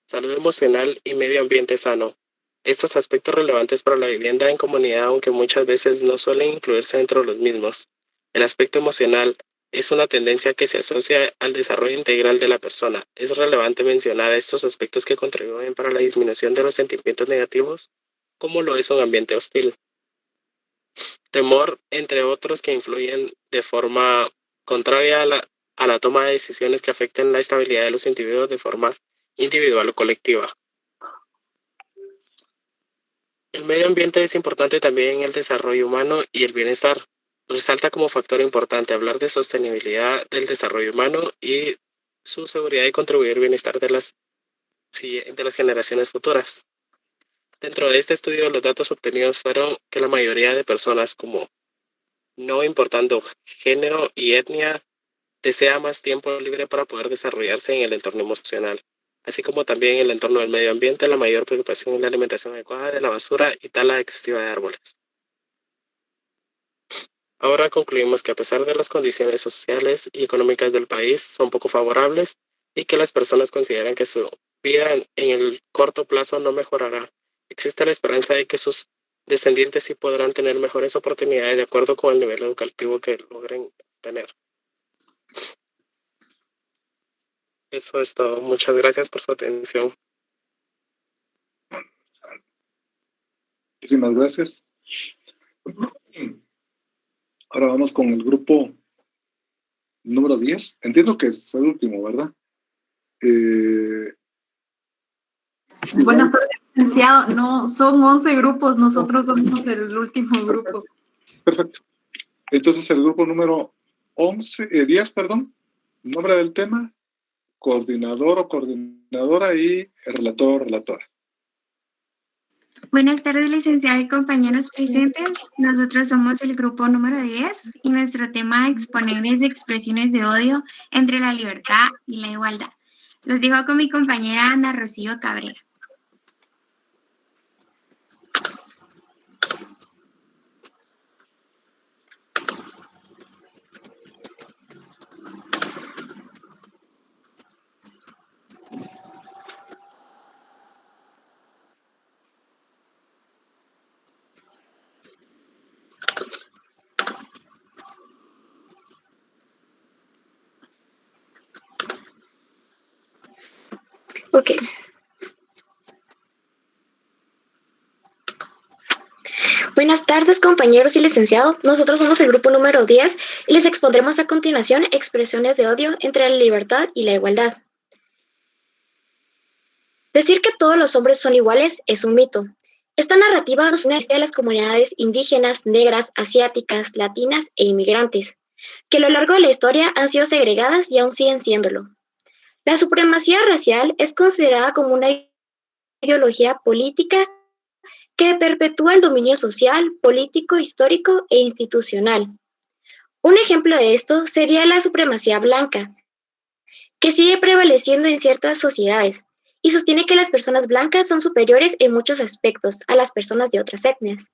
Salud emocional y medio ambiente sano. Estos aspectos relevantes para la vivienda en comunidad, aunque muchas veces no suelen incluirse dentro de los mismos. El aspecto emocional es una tendencia que se asocia al desarrollo integral de la persona. Es relevante mencionar estos aspectos que contribuyen para la disminución de los sentimientos negativos, como lo es un ambiente hostil. Temor, entre otros, que influyen de forma contraria a la toma de decisiones que afecten la estabilidad de los individuos de forma individual o colectiva. El medio ambiente es importante también en el desarrollo humano y el bienestar. Resalta como factor importante hablar de sostenibilidad del desarrollo humano y su seguridad y contribuir al bienestar de las generaciones futuras. Dentro de este estudio, los datos obtenidos fueron que la mayoría de personas, como no importando género y etnia, desea más tiempo libre para poder desarrollarse en el entorno emocional, así como también en el entorno del medio ambiente, la mayor preocupación en la alimentación adecuada de la basura y tala excesiva de árboles. Ahora concluimos que a pesar de las condiciones sociales y económicas del país son poco favorables y que las personas consideran que su vida en el corto plazo no mejorará, existe la esperanza de que sus descendientes sí podrán tener mejores oportunidades de acuerdo con el nivel educativo que logren tener. Eso es todo. Muchas gracias por su atención. Muchísimas gracias. Ahora vamos con el grupo número 10. Entiendo que es el último, ¿verdad? Buenas tardes, licenciado. No, son 11 grupos, nosotros somos el último grupo. Perfecto. Entonces el grupo número 10, nombre del tema, coordinador o coordinadora y el relator o relatora. Buenas tardes, licenciado y compañeros presentes. Nosotros somos el grupo número 10 y nuestro tema a exponer es expresiones de odio entre la libertad y la igualdad. Los dejo con mi compañera Ana Rocío Cabrera. Ok. Buenas tardes, compañeros y licenciado. Nosotros somos el grupo número 10 y les expondremos a continuación expresiones de odio entre la libertad y la igualdad. Decir que todos los hombres son iguales es un mito. Esta narrativa nos une a las comunidades indígenas, negras, asiáticas, latinas e inmigrantes, que a lo largo de la historia han sido segregadas y aún siguen siéndolo. La supremacía racial es considerada como una ideología política que perpetúa el dominio social, político, histórico e institucional. Un ejemplo de esto sería la supremacía blanca, que sigue prevaleciendo en ciertas sociedades y sostiene que las personas blancas son superiores en muchos aspectos a las personas de otras etnias.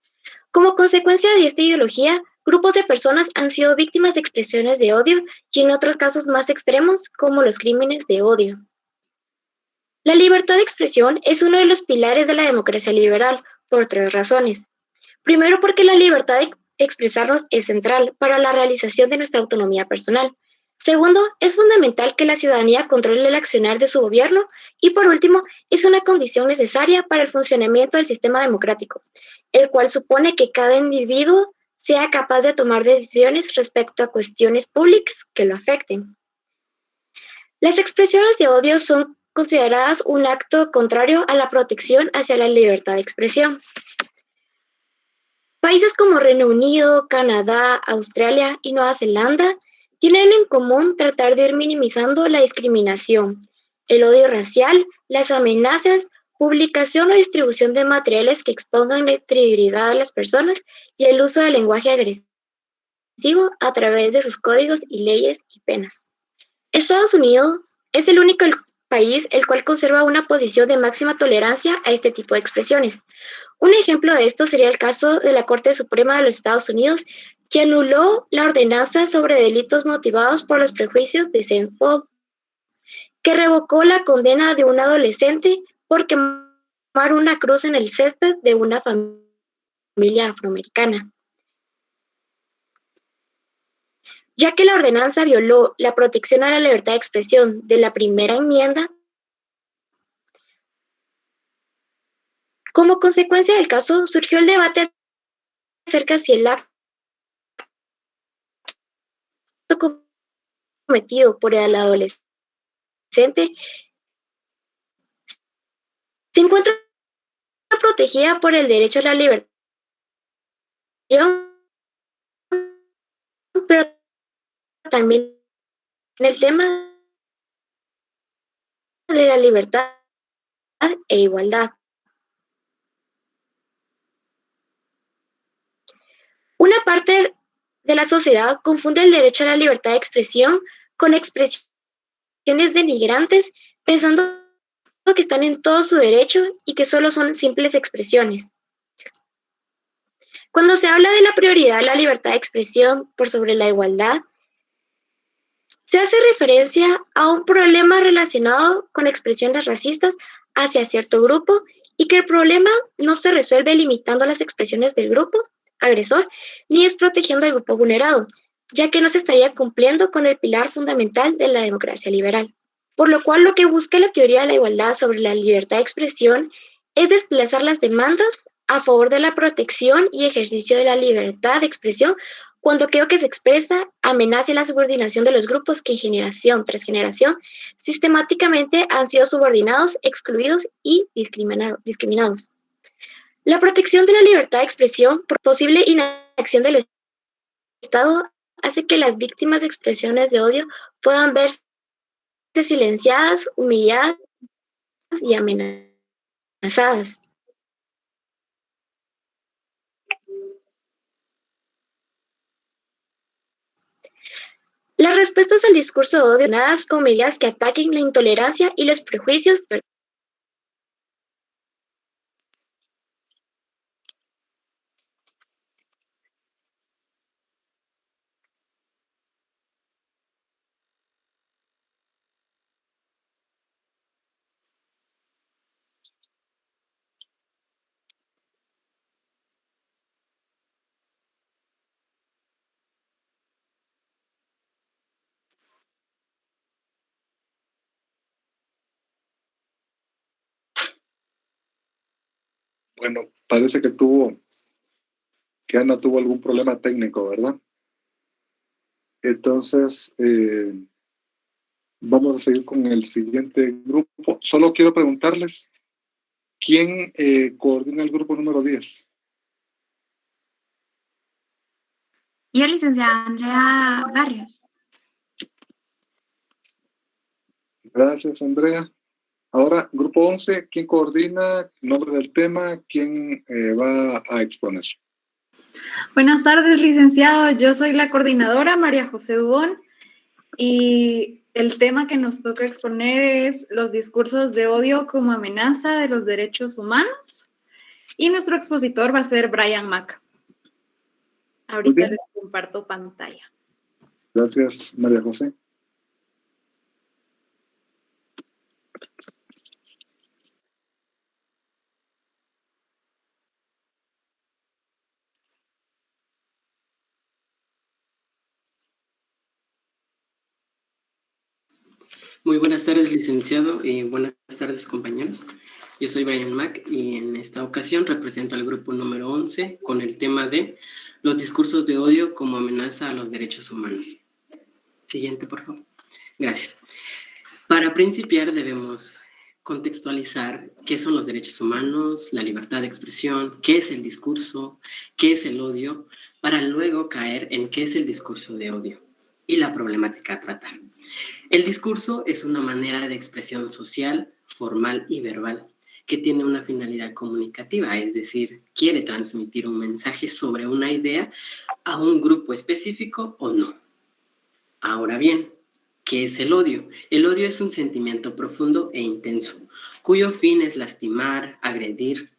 Como consecuencia de esta ideología, grupos de personas han sido víctimas de expresiones de odio y en otros casos más extremos, como los crímenes de odio. La libertad de expresión es uno de los pilares de la democracia liberal, por 3 razones. Primero, porque la libertad de expresarnos es central para la realización de nuestra autonomía personal. Segundo, es fundamental que la ciudadanía controle el accionar de su gobierno. Y por último, es una condición necesaria para el funcionamiento del sistema democrático, el cual supone que cada individuo sea capaz de tomar decisiones respecto a cuestiones públicas que lo afecten. Las expresiones de odio son consideradas un acto contrario a la protección hacia la libertad de expresión. Países como Reino Unido, Canadá, Australia y Nueva Zelanda tienen en común tratar de ir minimizando la discriminación, el odio racial, las amenazas, publicación o distribución de materiales que expongan la integridad de las personas y el uso del lenguaje agresivo a través de sus códigos y leyes y penas. Estados Unidos es el único país el cual conserva una posición de máxima tolerancia a este tipo de expresiones. Un ejemplo de esto sería el caso de la Corte Suprema de los Estados Unidos, que anuló la ordenanza sobre delitos motivados por los prejuicios de St. Paul, que revocó la condena de un adolescente por quemar una cruz en el césped de una familia afroamericana. Ya que la ordenanza violó la protección a la libertad de expresión de la primera enmienda, como consecuencia del caso surgió el debate acerca si el acto cometido por el adolescente se encuentra protegida por el derecho a la libertad, pero también en el tema de la libertad e igualdad. Una parte de la sociedad confunde el derecho a la libertad de expresión con expresiones denigrantes, pensando que están en todo su derecho y que solo son simples expresiones. Cuando se habla de la prioridad de la libertad de expresión por sobre la igualdad, se hace referencia a un problema relacionado con expresiones racistas hacia cierto grupo y que el problema no se resuelve limitando las expresiones del grupo agresor ni desprotegiendo al grupo vulnerado, ya que no se estaría cumpliendo con el pilar fundamental de la democracia liberal. Por lo cual, lo que busca la teoría de la igualdad sobre la libertad de expresión es desplazar las demandas a favor de la protección y ejercicio de la libertad de expresión cuando aquello que se expresa amenaza la subordinación de los grupos que generación tras generación sistemáticamente han sido subordinados, excluidos y discriminados. La protección de la libertad de expresión por posible inacción del Estado hace que las víctimas de expresiones de odio puedan verse silenciadas, humilladas y amenazadas. respuestas al discurso de odio nadas con medidas que ataquen la intolerancia y los prejuicios. Bueno, parece que Ana tuvo algún problema técnico, ¿verdad? Entonces, vamos a seguir con el siguiente grupo. Solo quiero preguntarles, ¿quién coordina el grupo número 10? Yo, licenciada Andrea Barrios. Gracias, Andrea. Ahora, grupo 11, ¿quién coordina? Nombre del tema, ¿quién va a exponer? Buenas tardes, licenciado. Yo soy la coordinadora María José Dubón y el tema que nos toca exponer es los discursos de odio como amenaza de los derechos humanos y nuestro expositor va a ser Brian Mack. Ahorita les comparto pantalla. Gracias, María José. Muy buenas tardes, licenciado, y buenas tardes, compañeros. Yo soy Brian Mack y en esta ocasión represento al grupo número 11 con el tema de los discursos de odio como amenaza a los derechos humanos. Siguiente, por favor. Gracias. Para principiar debemos contextualizar qué son los derechos humanos, la libertad de expresión, qué es el discurso, qué es el odio, para luego caer en qué es el discurso de odio y la problemática a tratar. El discurso es una manera de expresión social, formal y verbal que tiene una finalidad comunicativa, es decir, quiere transmitir un mensaje sobre una idea a un grupo específico o no. Ahora bien, ¿qué es el odio? El odio es un sentimiento profundo e intenso, cuyo fin es lastimar, agredir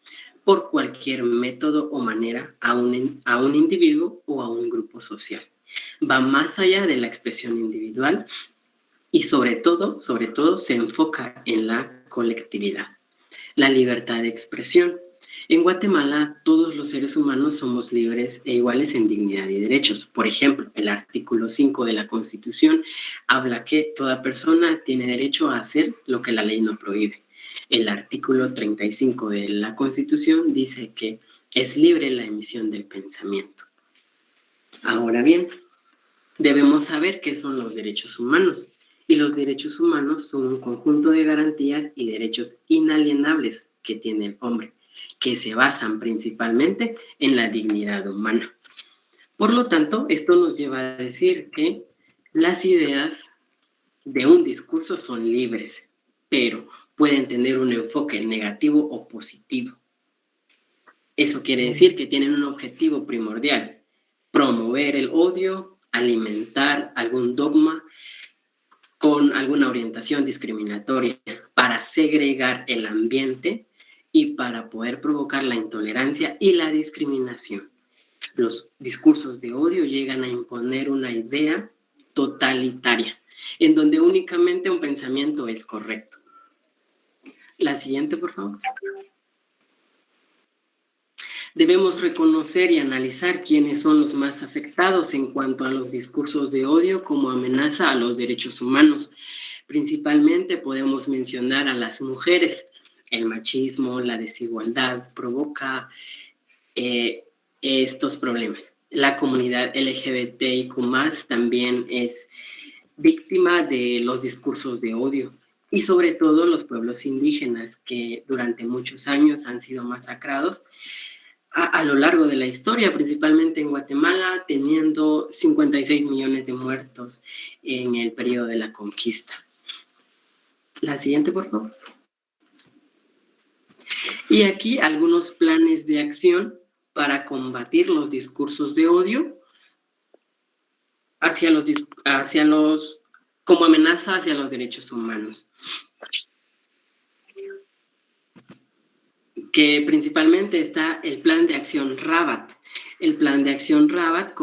por cualquier método o manera a un individuo o a un grupo social. Va más allá de la expresión individual y sobre todo se enfoca en la colectividad. La libertad de expresión. En Guatemala, todos los seres humanos somos libres e iguales en dignidad y derechos. Por ejemplo, el artículo 5 de la Constitución habla que toda persona tiene derecho a hacer lo que la ley no prohíbe. El artículo 35 de la Constitución dice que es libre la emisión del pensamiento. Ahora bien, debemos saber qué son los derechos humanos. Y los derechos humanos son un conjunto de garantías y derechos inalienables que tiene el hombre, que se basan principalmente en la dignidad humana. Por lo tanto, esto nos lleva a decir que las ideas de un discurso son libres, pero pueden tener un enfoque negativo o positivo. Eso quiere decir que tienen un objetivo primordial: promover el odio, alimentar algún dogma con alguna orientación discriminatoria para segregar el ambiente y para poder provocar la intolerancia y la discriminación. Los discursos de odio llegan a imponer una idea totalitaria, en donde únicamente un pensamiento es correcto. La siguiente, por favor. Debemos reconocer y analizar quiénes son los más afectados en cuanto a los discursos de odio como amenaza a los derechos humanos. Principalmente podemos mencionar a las mujeres. El machismo, la desigualdad provoca estos problemas. La comunidad LGBTIQ+ también es víctima de los discursos de odio. Y sobre todo los pueblos indígenas que durante muchos años han sido masacrados a lo largo de la historia, principalmente en Guatemala, teniendo 56 millones de muertos en el periodo de la conquista. La siguiente, por favor. Y aquí algunos planes de acción para combatir los discursos de odio como amenaza hacia los derechos humanos. Que principalmente está el Plan de Acción Rabat. El Plan de Acción Rabat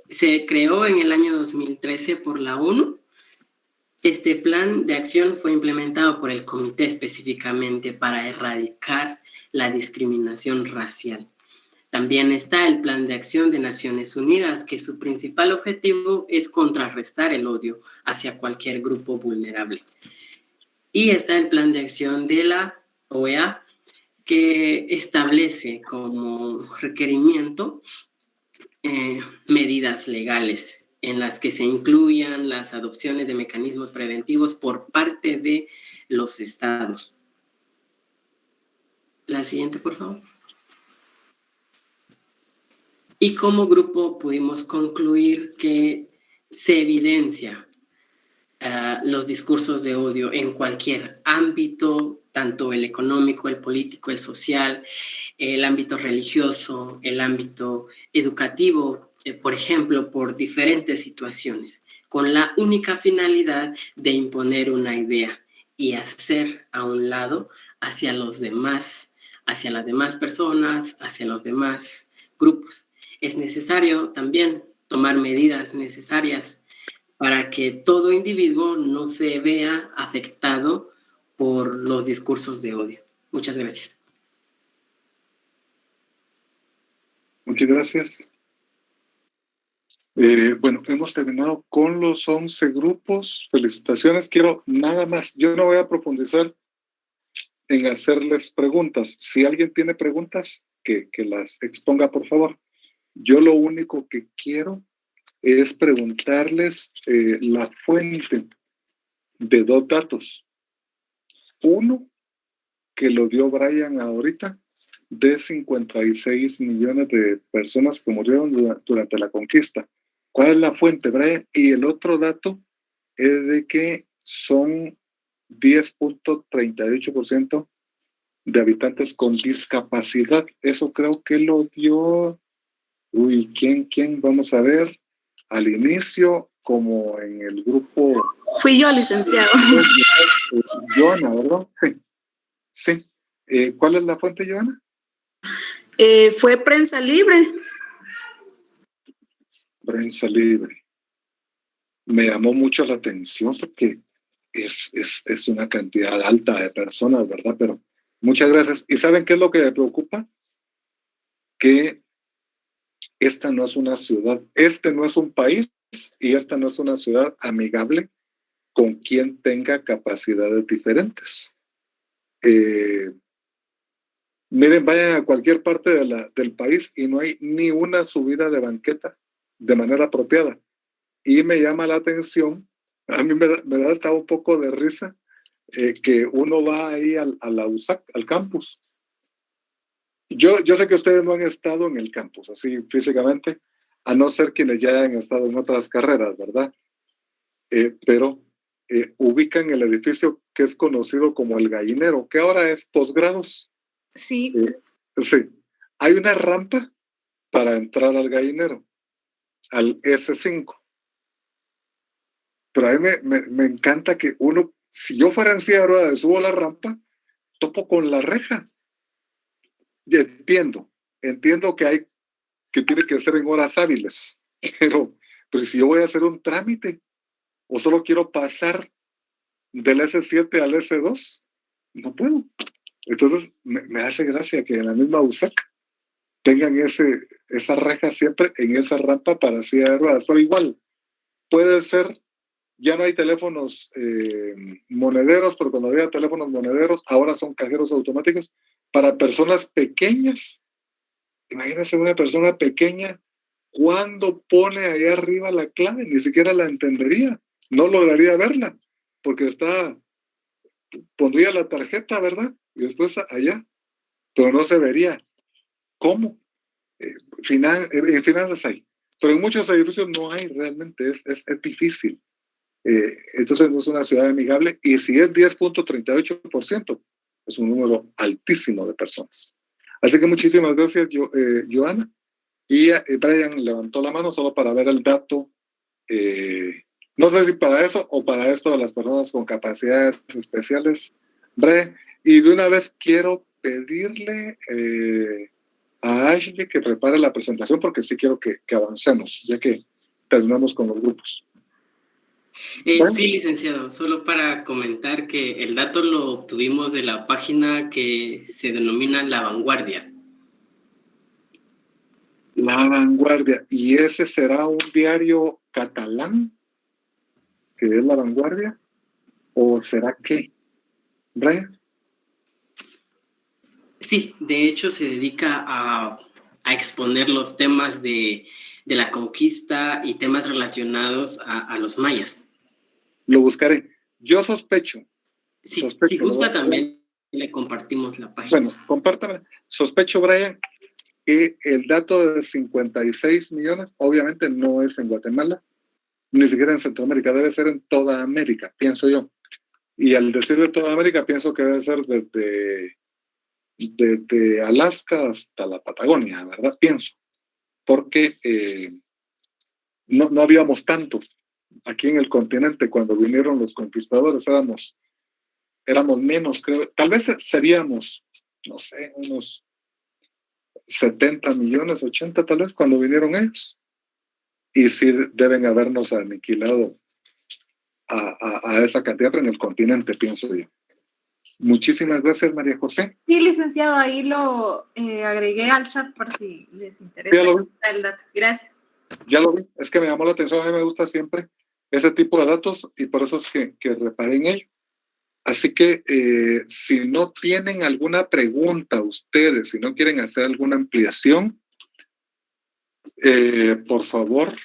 se creó en el año 2013 por la ONU. Este plan de acción fue implementado por el Comité específicamente para erradicar la discriminación racial. También está el Plan de Acción de Naciones Unidas, que su principal objetivo es contrarrestar el odio hacia cualquier grupo vulnerable. Y está el Plan de Acción de la OEA, que establece como requerimiento medidas legales en las que se incluyan las adopciones de mecanismos preventivos por parte de los estados. La siguiente, por favor. Y como grupo pudimos concluir que se evidencia los discursos de odio en cualquier ámbito, tanto el económico, el político, el social, el ámbito religioso, el ámbito educativo, por ejemplo, por diferentes situaciones, con la única finalidad de imponer una idea y hacer a un lado hacia los demás, hacia las demás personas, hacia los demás grupos. Es necesario también tomar medidas necesarias para que todo individuo no se vea afectado por los discursos de odio. Muchas gracias. Muchas gracias. Bueno, hemos terminado con los 11 grupos. Felicitaciones. Quiero nada más, yo no voy a profundizar en hacerles preguntas. Si alguien tiene preguntas, que las exponga, por favor. Yo lo único que quiero es preguntarles la fuente de 2 datos. Uno, que lo dio Brian ahorita, de 56 millones de personas que murieron durante la conquista. ¿Cuál es la fuente, Brian? Y el otro dato es de que son 10.38% de habitantes con discapacidad. Eso creo que lo dio... ¿quién? Vamos a ver. Al inicio, como en el grupo... Fui yo, licenciado. Joana, ¿verdad? Sí. ¿Cuál es la fuente, Joana? Fue Prensa Libre. Prensa Libre. Me llamó mucho la atención porque es una cantidad alta de personas, ¿verdad? Pero muchas gracias. ¿Y saben qué es lo que me preocupa? Que esta no es una ciudad, este no es un país y esta no es una ciudad amigable con quien tenga capacidades diferentes. Miren, vayan a cualquier parte del país y no hay ni una subida de banqueta de manera apropiada. Y me llama la atención, a mí me da hasta un poco de risa, que uno va ahí a la USAC, al campus. Yo sé que ustedes no han estado en el campus, así físicamente, a no ser quienes ya hayan estado en otras carreras, ¿verdad? Pero ubican el edificio que es conocido como El Gallinero, que ahora es posgrados. Sí. Sí. Hay una rampa para entrar al Gallinero, al S5. Pero a mí me encanta que uno, si yo fuera en silla de ruedas, subo la rampa, topo con la reja. Y entiendo que tiene que ser en horas hábiles, pero si yo voy a hacer un trámite o solo quiero pasar del S7 al S2, no puedo. Entonces me hace gracia que en la misma USAC tengan esa reja siempre en esa rampa para silla de ruedas, pero igual puede ser, ya no hay teléfonos monederos, pero cuando había teléfonos monederos, ahora son cajeros automáticos para personas pequeñas. Imagínense una persona pequeña, cuando pone ahí arriba la clave, ni siquiera la entendería, no lograría verla, porque pondría la tarjeta, ¿verdad? Y después allá, pero no se vería. ¿Cómo? En finanzas hay, pero en muchos edificios no hay realmente, es difícil. Entonces no es una ciudad amigable, y si es 10.38%, es un número altísimo de personas. Así que muchísimas gracias, Joana. Y Brian levantó la mano solo para ver el dato no sé si para eso o para esto de las personas con capacidades especiales, Bre, y de una vez quiero pedirle a Ashley que prepare la presentación porque sí quiero que avancemos, ya que terminamos con los grupos. Sí, licenciado, solo para comentar que el dato lo obtuvimos de la página que se denomina La Vanguardia. La Vanguardia, ¿y ese será un diario catalán, que es La Vanguardia? ¿O será qué? ¿Brian? Sí, de hecho se dedica a exponer los temas de la conquista y temas relacionados a los mayas. Lo buscaré. Yo sospecho. Sí, si gusta también le compartimos la página. Bueno, compártame. Sospecho, Brian, que el dato de 56 millones obviamente no es en Guatemala, ni siquiera en Centroamérica, debe ser en toda América, pienso yo. Y al decir de toda América, pienso que debe ser desde Alaska hasta la Patagonia, ¿verdad? Pienso. Porque no habíamos tantos aquí en el continente cuando vinieron los conquistadores, éramos menos, creo. Tal vez seríamos, no sé, unos 70 millones, 80 tal vez, cuando vinieron ellos. Y sí deben habernos aniquilado a esa cantidad en el continente, pienso yo. Muchísimas gracias, María José. Sí, licenciado, ahí lo agregué al chat por si les interesa. Ya lo vi. El dato. Gracias. Ya lo vi, es que me llamó la atención, a mí me gusta siempre ese tipo de datos y por eso es que reparé en ello. Así que si no tienen alguna pregunta ustedes, si no quieren hacer alguna ampliación, por favor,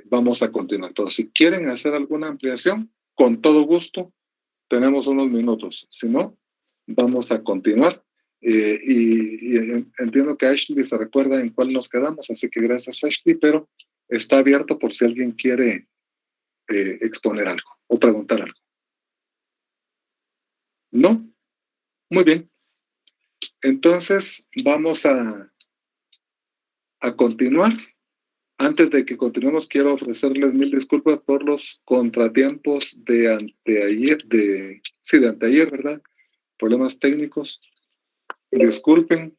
vamos a continuar. Entonces, si quieren hacer alguna ampliación, con todo gusto, tenemos unos minutos. Si no, vamos a continuar. Y entiendo que Ashley se recuerda en cuál nos quedamos, así que gracias, Ashley, pero está abierto por si alguien quiere exponer algo o preguntar algo. ¿No? Muy bien. Entonces, vamos a continuar. Antes de que continuemos, quiero ofrecerles mil disculpas por los contratiempos de anteayer, de anteayer, ¿verdad? Problemas técnicos. Disculpen.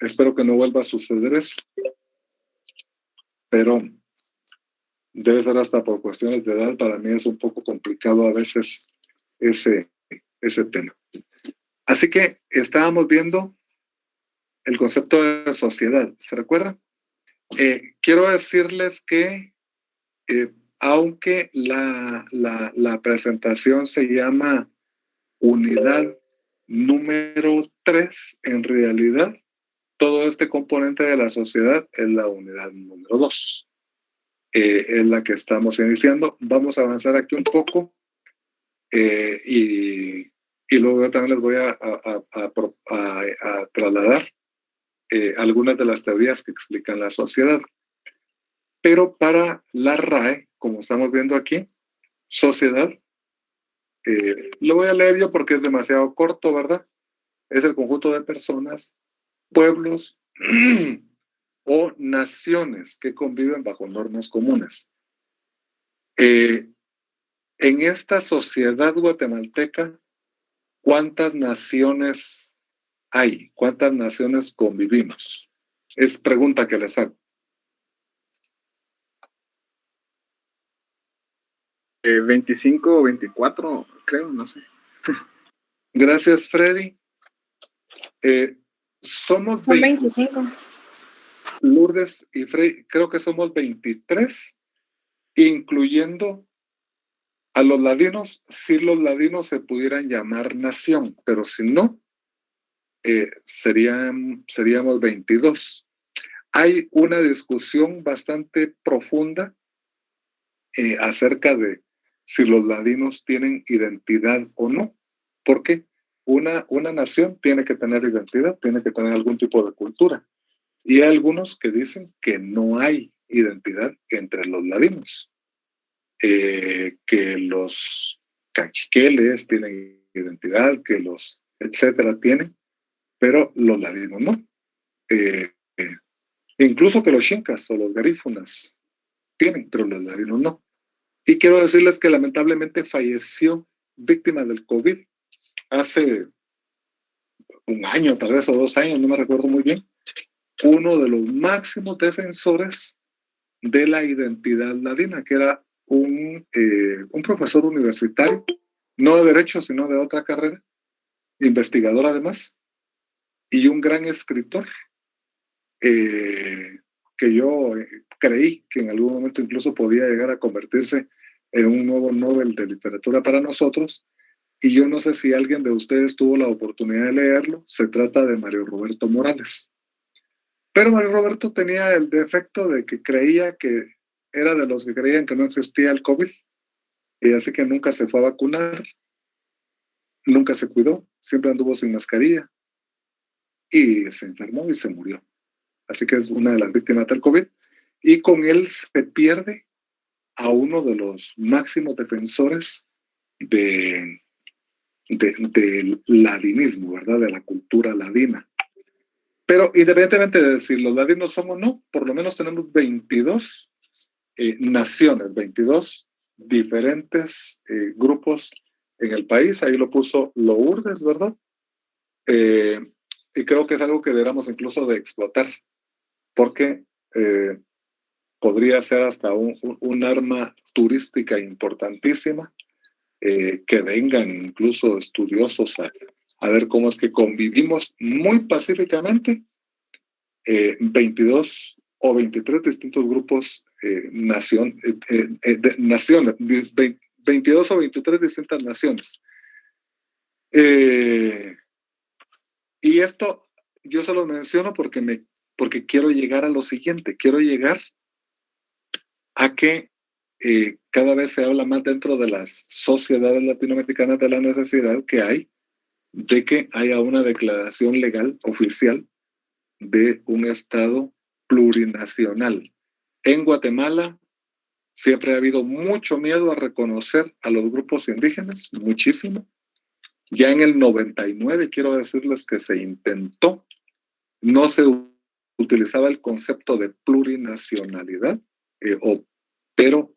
Espero que no vuelva a suceder eso. Pero debe ser hasta por cuestiones de edad. Para mí es un poco complicado a veces ese tema. Así que estábamos viendo el concepto de sociedad. ¿Se recuerdan? Quiero decirles que aunque la presentación se llama unidad número 3, en realidad todo este componente de la sociedad es la unidad número 2. Es la que estamos iniciando. Vamos a avanzar aquí un poco y luego yo también les voy a trasladar algunas de las teorías que explican la sociedad. Pero para la RAE, como estamos viendo aquí, sociedad, lo voy a leer yo porque es demasiado corto, ¿verdad? Es el conjunto de personas, pueblos o naciones que conviven bajo normas comunes. En esta sociedad guatemalteca, ¿cuántas naciones hay? ¿Cuántas naciones convivimos? Es pregunta que les hago. 25 o 24, creo, no sé. Gracias, Freddy. Son 25. Lourdes y Freddy, creo que somos 23, incluyendo a los ladinos. Si los ladinos se pudieran llamar nación, pero si no, seríamos 22. Hay una discusión bastante profunda acerca de si los ladinos tienen identidad o no, porque una nación tiene que tener identidad, tiene que tener algún tipo de cultura, y hay algunos que dicen que no hay identidad entre los ladinos, que los cachiqueles tienen identidad, que los etcétera tienen, pero los ladinos no. Incluso que los xincas o los garífunas tienen, pero los ladinos no. Y quiero decirles que lamentablemente falleció víctima del COVID hace un año, tal vez, o 2 años, no me recuerdo muy bien, uno de los máximos defensores de la identidad ladina, que era un profesor universitario, no de derecho, sino de otra carrera, investigador además, y un gran escritor, que yo creí que en algún momento incluso podía llegar a convertirse en un nuevo Nobel de literatura para nosotros, y yo no sé si alguien de ustedes tuvo la oportunidad de leerlo. Se trata de Mario Roberto Morales. Pero Mario Roberto tenía el defecto de que creía que era de los que creían que no existía el COVID, y así que nunca se fue a vacunar, nunca se cuidó, siempre anduvo sin mascarilla, y se enfermó y se murió. Así que es una de las víctimas del COVID, y con él se pierde a uno de los máximos defensores del ladinismo, ¿verdad? De la cultura ladina. Pero independientemente de si los ladinos son o no, por lo menos tenemos 22 naciones, 22 diferentes grupos en el país. Ahí lo puso Lourdes, ¿verdad? Y creo que es algo que deberíamos incluso de explotar, porque podría ser hasta un arma turística importantísima, que vengan incluso estudiosos a ver cómo es que convivimos muy pacíficamente 22 o 23 distintos grupos, naciones, 22 o 23 distintas naciones. Y esto yo se lo menciono porque quiero llegar a lo siguiente, quiero llegar a que cada vez se habla más dentro de las sociedades latinoamericanas de la necesidad que hay de que haya una declaración legal oficial de un Estado plurinacional. En Guatemala siempre ha habido mucho miedo a reconocer a los grupos indígenas, muchísimo. Ya en el 99 quiero decirles que se intentó, no se utilizaba el concepto de plurinacionalidad, pero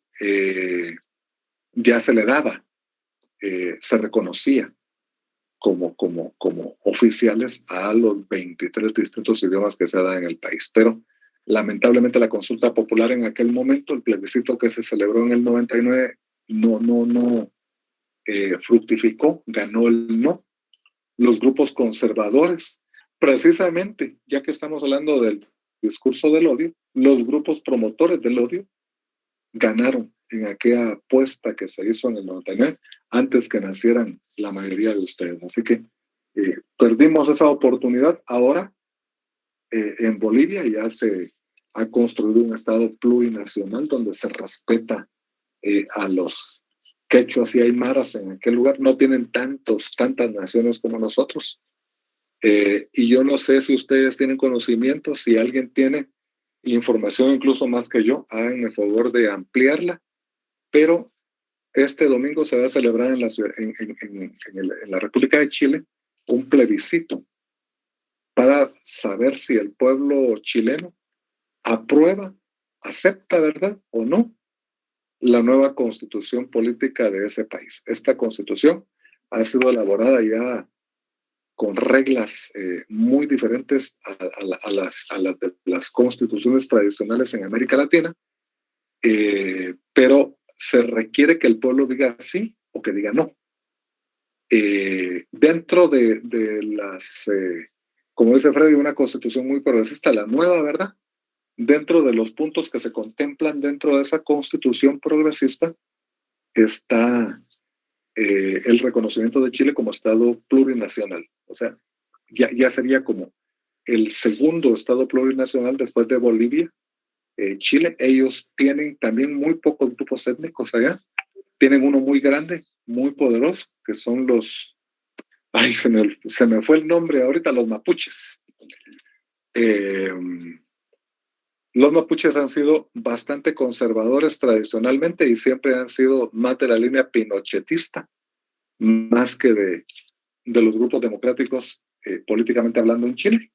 ya se le daba, se reconocía como oficiales a los 23 distintos idiomas que se dan en el país. Pero lamentablemente la consulta popular en aquel momento, el plebiscito que se celebró en el 99, no fructificó, ganó el no. Los grupos conservadores, precisamente, ya que estamos hablando del discurso del odio, los grupos promotores del odio ganaron en aquella apuesta que se hizo en el 99, antes que nacieran la mayoría de ustedes. Así que perdimos esa oportunidad. Ahora en Bolivia ya se ha construido un estado plurinacional donde se respeta a los quechuas y aymaras en aquel lugar. No tienen tantas naciones como nosotros. Y yo no sé si ustedes tienen conocimiento, si alguien tiene información incluso más que yo, háganme el favor de ampliarla. Pero este domingo se va a celebrar en la República de Chile un plebiscito para saber si el pueblo chileno aprueba, acepta, ¿verdad?, o no, la nueva constitución política de ese país. Esta constitución ha sido elaborada ya con reglas muy diferentes a las constituciones tradicionales en América Latina, pero se requiere que el pueblo diga sí o que diga no. Dentro de las, como dice Freddy, una constitución muy progresista, la nueva, ¿verdad? Dentro de los puntos que se contemplan dentro de esa constitución progresista está el reconocimiento de Chile como Estado plurinacional. O sea, ya sería como el segundo Estado plurinacional después de Bolivia. Chile, ellos tienen también muy pocos grupos étnicos allá. Tienen uno muy grande, muy poderoso, que son los... Ay, se me fue el nombre ahorita, los mapuches. Los mapuches han sido bastante conservadores tradicionalmente y siempre han sido más de la línea pinochetista, más que de los grupos democráticos políticamente hablando en Chile.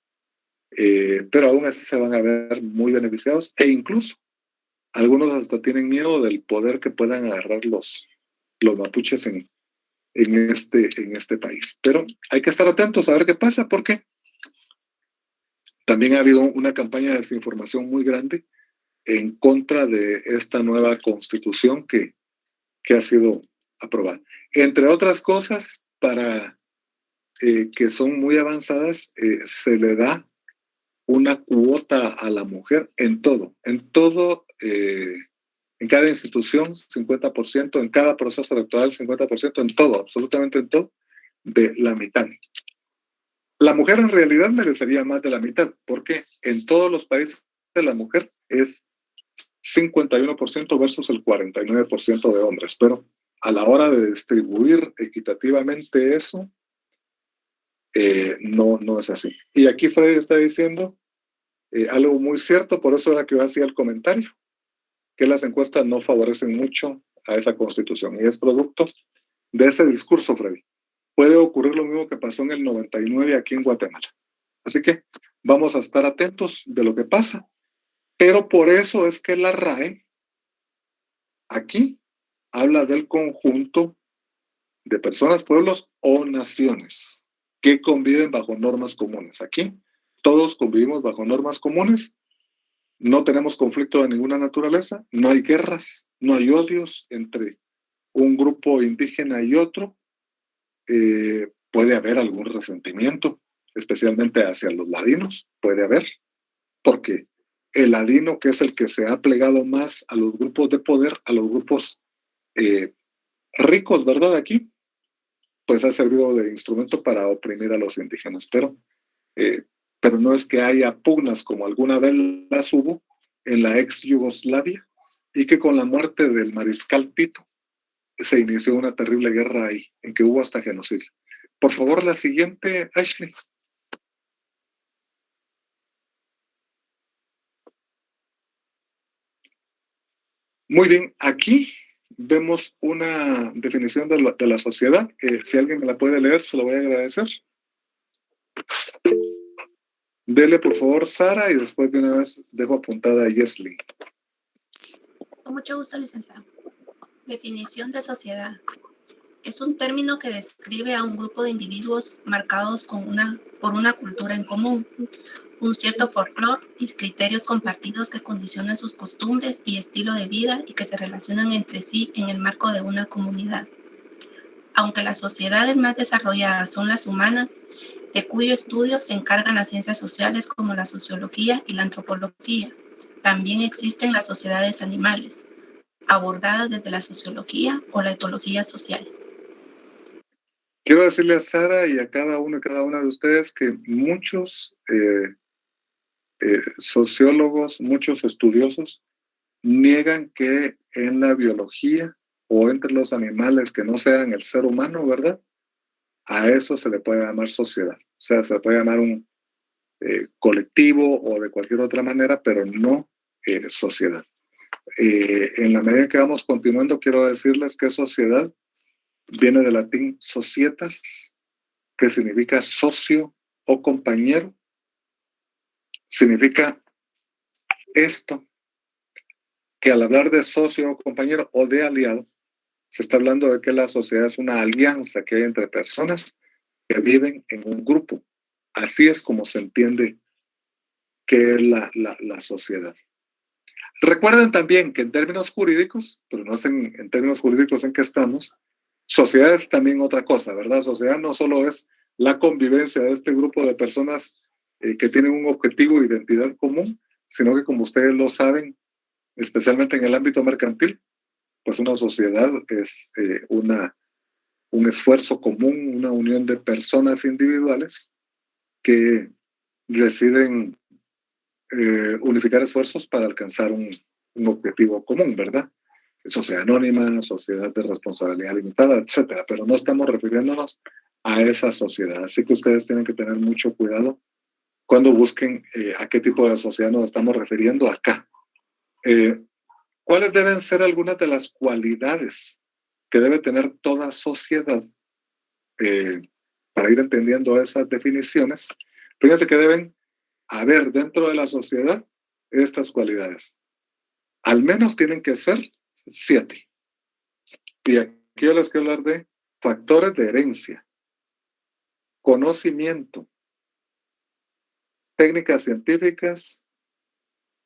Pero aún así se van a ver muy beneficiados, e incluso Algunos hasta tienen miedo del poder que puedan agarrar los mapuches en este país. Pero hay que estar atentos a ver qué pasa, porque también ha habido una campaña de desinformación muy grande en contra de esta nueva constitución que ha sido aprobada. Entre otras cosas, para que son muy avanzadas, se le da una cuota a la mujer en todo, en cada institución 50%, en cada proceso electoral 50%, en todo, absolutamente en todo, de la mitad. La mujer en realidad merecería más de la mitad, porque en todos los países la mujer es 51% versus el 49% de hombres, pero a la hora de distribuir equitativamente eso, no es así. Y aquí Freddy está diciendo algo muy cierto, por eso era que yo hacía el comentario, que las encuestas no favorecen mucho a esa constitución, y es producto de ese discurso, Freddy. Puede ocurrir lo mismo que pasó en el 99 aquí en Guatemala. Así que vamos a estar atentos de lo que pasa, pero por eso es que la RAE aquí habla del conjunto de personas, pueblos o naciones que conviven bajo normas comunes. Aquí todos convivimos bajo normas comunes, no tenemos conflicto de ninguna naturaleza, no hay guerras, no hay odios entre un grupo indígena y otro. Puede haber algún resentimiento, especialmente hacia los ladinos, puede haber, porque el ladino, que es el que se ha plegado más a los grupos de poder, a los grupos ricos, ¿verdad? Aquí, pues ha servido de instrumento para oprimir a los indígenas, pero no es que haya pugnas como alguna vez las hubo en la ex Yugoslavia, y que con la muerte del mariscal Tito se inició una terrible guerra ahí, en que hubo hasta genocidio. Por favor, la siguiente, Ashley. Muy bien, aquí vemos una definición de la sociedad. Si alguien me la puede leer, se lo voy a agradecer. Dele, por favor, Sara, y después de una vez dejo apuntada a Yesley. Con mucho gusto, licenciado. Definición de sociedad. Es un término que describe a un grupo de individuos marcados por una cultura en común, un cierto folclore y criterios compartidos que condicionan sus costumbres y estilo de vida y que se relacionan entre sí en el marco de una comunidad. Aunque las sociedades más desarrolladas son las humanas, de cuyo estudio se encargan las ciencias sociales como la sociología y la antropología, también existen las sociedades animales, abordadas desde la sociología o la etología social. Quiero decirle a Sara y a cada uno y cada una de ustedes que muchos sociólogos, muchos estudiosos niegan que en la biología o entre los animales que no sean el ser humano, ¿verdad? A eso se le puede llamar sociedad. O sea, se le puede llamar un colectivo o de cualquier otra manera, pero no sociedad. En la medida que vamos continuando, quiero decirles que sociedad viene del latín societas, que significa socio o compañero. Significa esto, que al hablar de socio o compañero o de aliado, se está hablando de que la sociedad es una alianza que hay entre personas que viven en un grupo. Así es como se entiende que es la sociedad. Recuerden también que en términos jurídicos, pero no es en términos jurídicos en que estamos, sociedad es también otra cosa, ¿verdad? Sociedad no solo es la convivencia de este grupo de personas que tienen un objetivo e identidad común, sino que, como ustedes lo saben, especialmente en el ámbito mercantil, pues una sociedad es un esfuerzo común, una unión de personas individuales que deciden unificar esfuerzos para alcanzar un objetivo común, ¿verdad? Sociedad anónima, sociedad de responsabilidad limitada, etcétera, pero no estamos refiriéndonos a esa sociedad, así que ustedes tienen que tener mucho cuidado cuando busquen a qué tipo de sociedad nos estamos refiriendo acá. ¿Cuáles deben ser algunas de las cualidades que debe tener toda sociedad para ir entendiendo esas definiciones? Fíjense que deben haber dentro de la sociedad estas cualidades. Al menos tienen que ser 7. Y aquí yo les quiero hablar de factores de herencia, conocimiento, técnicas científicas,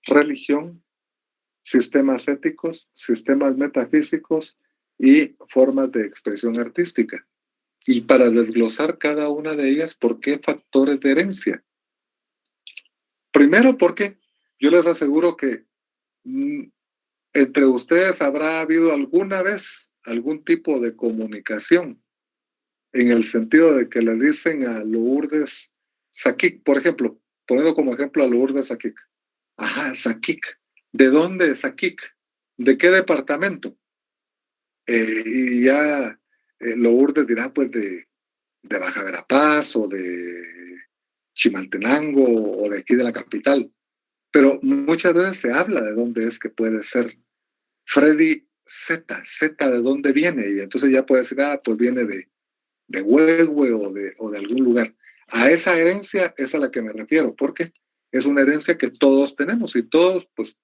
religión, sistemas éticos, sistemas metafísicos y formas de expresión artística. Y para desglosar cada una de ellas, ¿por qué factores de herencia? Primero, porque yo les aseguro que entre ustedes habrá habido alguna vez algún tipo de comunicación, en el sentido de que le dicen a Lourdes Sakik, por ejemplo, poniendo como ejemplo a Lourdes Sakik. Ajá, Sakik. ¿De dónde es Sakik? ¿De qué departamento? Y ya Lourdes dirá, pues, de Baja Verapaz o de Chimaltenango o de aquí de la capital. Pero muchas veces se habla de dónde es que puede ser. Freddy Z de dónde viene, y entonces ya puede decir, pues viene de Huehue o de algún lugar. A esa herencia es a la que me refiero, porque es una herencia que todos tenemos y todos pues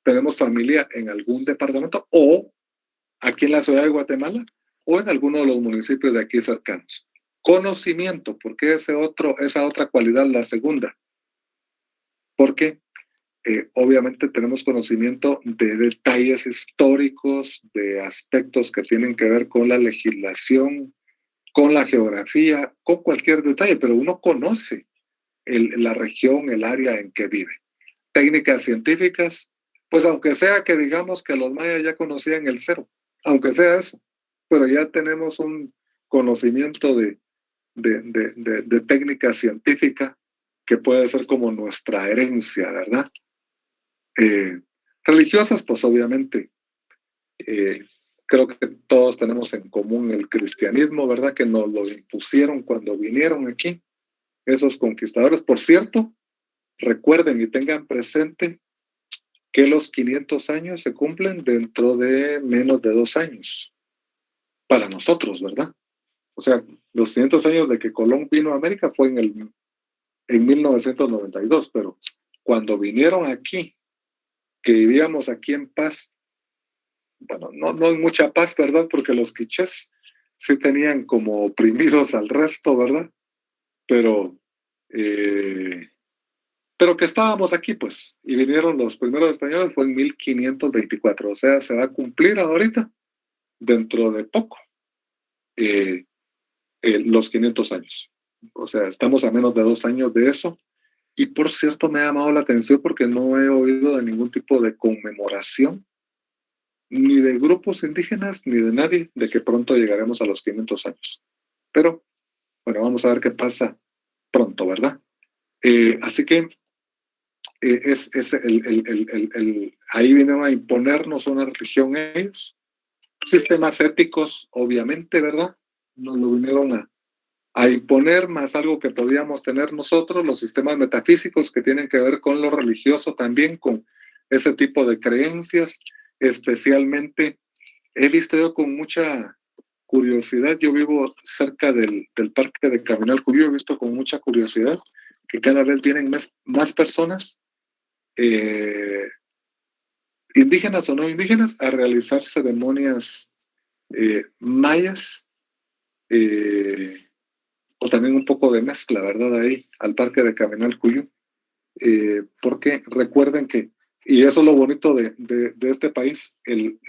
tenemos familia en algún departamento o aquí en la ciudad de Guatemala o en alguno de los municipios de aquí cercanos. Conocimiento, ¿por qué esa otra cualidad, la segunda? Porque obviamente tenemos conocimiento de detalles históricos, de aspectos que tienen que ver con la legislación, con la geografía, con cualquier detalle, pero uno conoce la región, el área en que vive. Técnicas científicas, pues aunque sea que digamos que los mayas ya conocían el cero, aunque sea eso, pero ya tenemos un conocimiento de técnica científica que puede ser como nuestra herencia, ¿verdad? Religiosas, pues obviamente, creo que todos tenemos en común el cristianismo, ¿verdad? Que nos lo impusieron cuando vinieron aquí, esos conquistadores. Por cierto, recuerden y tengan presente que los 500 años se cumplen dentro de menos de 2 años. Para nosotros, ¿verdad? O sea, los 500 años de que Colón vino a América fue en 1992, pero cuando vinieron aquí, que vivíamos aquí en paz, bueno, no en mucha paz, ¿verdad? Porque los quichés sí tenían como oprimidos al resto, ¿verdad? Pero que estábamos aquí, pues, y vinieron los primeros españoles, fue en 1524, o sea, se va a cumplir ahorita, dentro de poco, los 500 años. O sea, estamos a menos de 2 años de eso. Y por cierto, me ha llamado la atención porque no he oído de ningún tipo de conmemoración, ni de grupos indígenas, ni de nadie, de que pronto llegaremos a los 500 años. Pero, bueno, vamos a ver qué pasa pronto, ¿verdad? Así que ahí vinieron a imponernos una religión ellos. Sistemas éticos, obviamente, ¿verdad? Nos lo vinieron a imponer, más algo que podíamos tener nosotros, los sistemas metafísicos que tienen que ver con lo religioso también, con ese tipo de creencias. Especialmente, he visto yo con mucha curiosidad, yo vivo cerca del parque de Caminal Cuyú, he visto con mucha curiosidad que cada vez vienen más personas, indígenas o no indígenas, a realizar ceremonias mayas, o también un poco de mezcla, ¿verdad? Ahí, al parque de Caminal Cuyú. Porque recuerden que, y eso es lo bonito de este país, el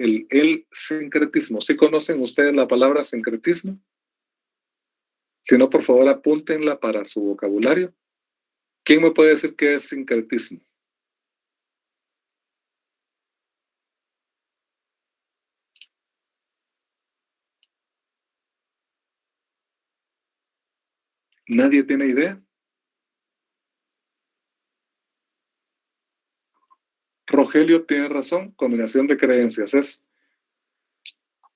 sincretismo. ¿Sí conocen ustedes la palabra sincretismo? Si no, por favor, apúntenla para su vocabulario. ¿Quién me puede decir qué es sincretismo? ¿Nadie tiene idea? Rogelio tiene razón, combinación de creencias. Es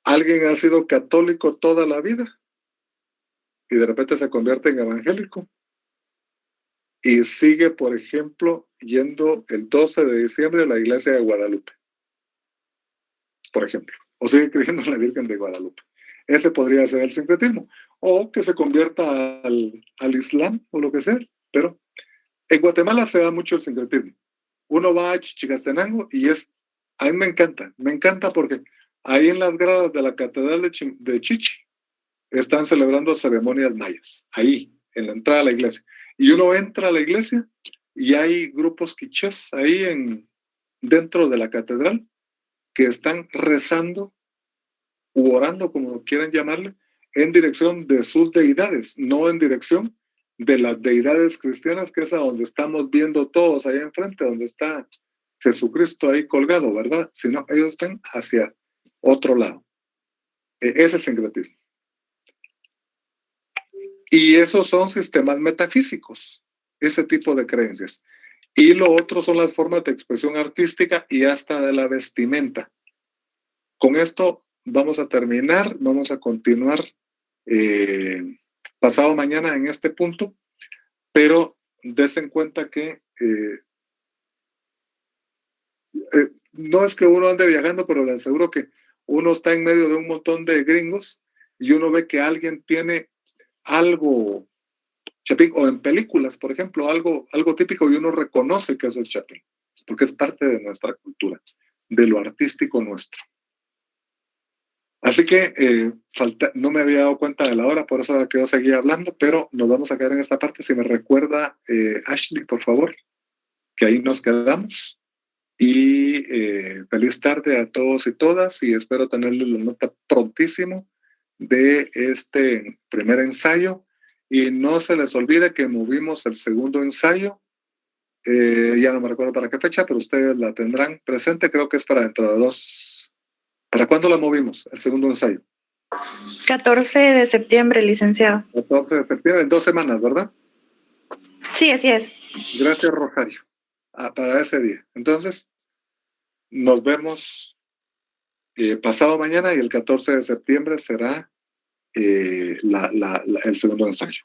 alguien ha sido católico toda la vida y de repente se convierte en evangélico y sigue, por ejemplo, yendo el 12 de diciembre a la iglesia de Guadalupe, por ejemplo, o sigue creyendo en la Virgen de Guadalupe. Ese podría ser el sincretismo, o que se convierta al Islam o lo que sea, pero en Guatemala se da mucho el sincretismo. Uno va a Chichicastenango y es a mí me encanta porque ahí en las gradas de la Catedral de Chichi están celebrando ceremonias mayas, ahí, en la entrada a la iglesia. Y uno entra a la iglesia y hay grupos quichés ahí dentro de la catedral que están rezando u orando, como quieran llamarle, en dirección de sus deidades, no en dirección de las deidades cristianas, que es a donde estamos viendo todos ahí enfrente, donde está Jesucristo ahí colgado, ¿verdad? Sino ellos están hacia otro lado. Ese es sincretismo. Y esos son sistemas metafísicos, ese tipo de creencias. Y lo otro son las formas de expresión artística y hasta de la vestimenta. Con esto vamos a terminar, vamos a continuar pasado mañana en este punto, pero des en cuenta que no es que uno ande viajando, pero le aseguro que uno está en medio de un montón de gringos y uno ve que alguien tiene algo chapín, o en películas, por ejemplo, algo típico, y uno reconoce que eso es chapín, porque es parte de nuestra cultura, de lo artístico nuestro. Así que no me había dado cuenta de la hora, por eso era que yo seguía hablando, pero nos vamos a quedar en esta parte. Si me recuerda, Ashley, por favor, que ahí nos quedamos. Y feliz tarde a todos y todas, y espero tenerles la nota prontísimo de este primer ensayo. Y no se les olvide que movimos el segundo ensayo. Ya no me recuerdo para qué fecha, pero ustedes la tendrán presente. Creo que es para dentro de 2. ¿Para cuándo la movimos, el segundo ensayo? 14 de septiembre, licenciado. 14 de septiembre, en 2 semanas, ¿verdad? Sí, así es. Gracias, Rosario. Para ese día. Entonces, nos vemos pasado mañana, y el 14 de septiembre será el segundo ensayo.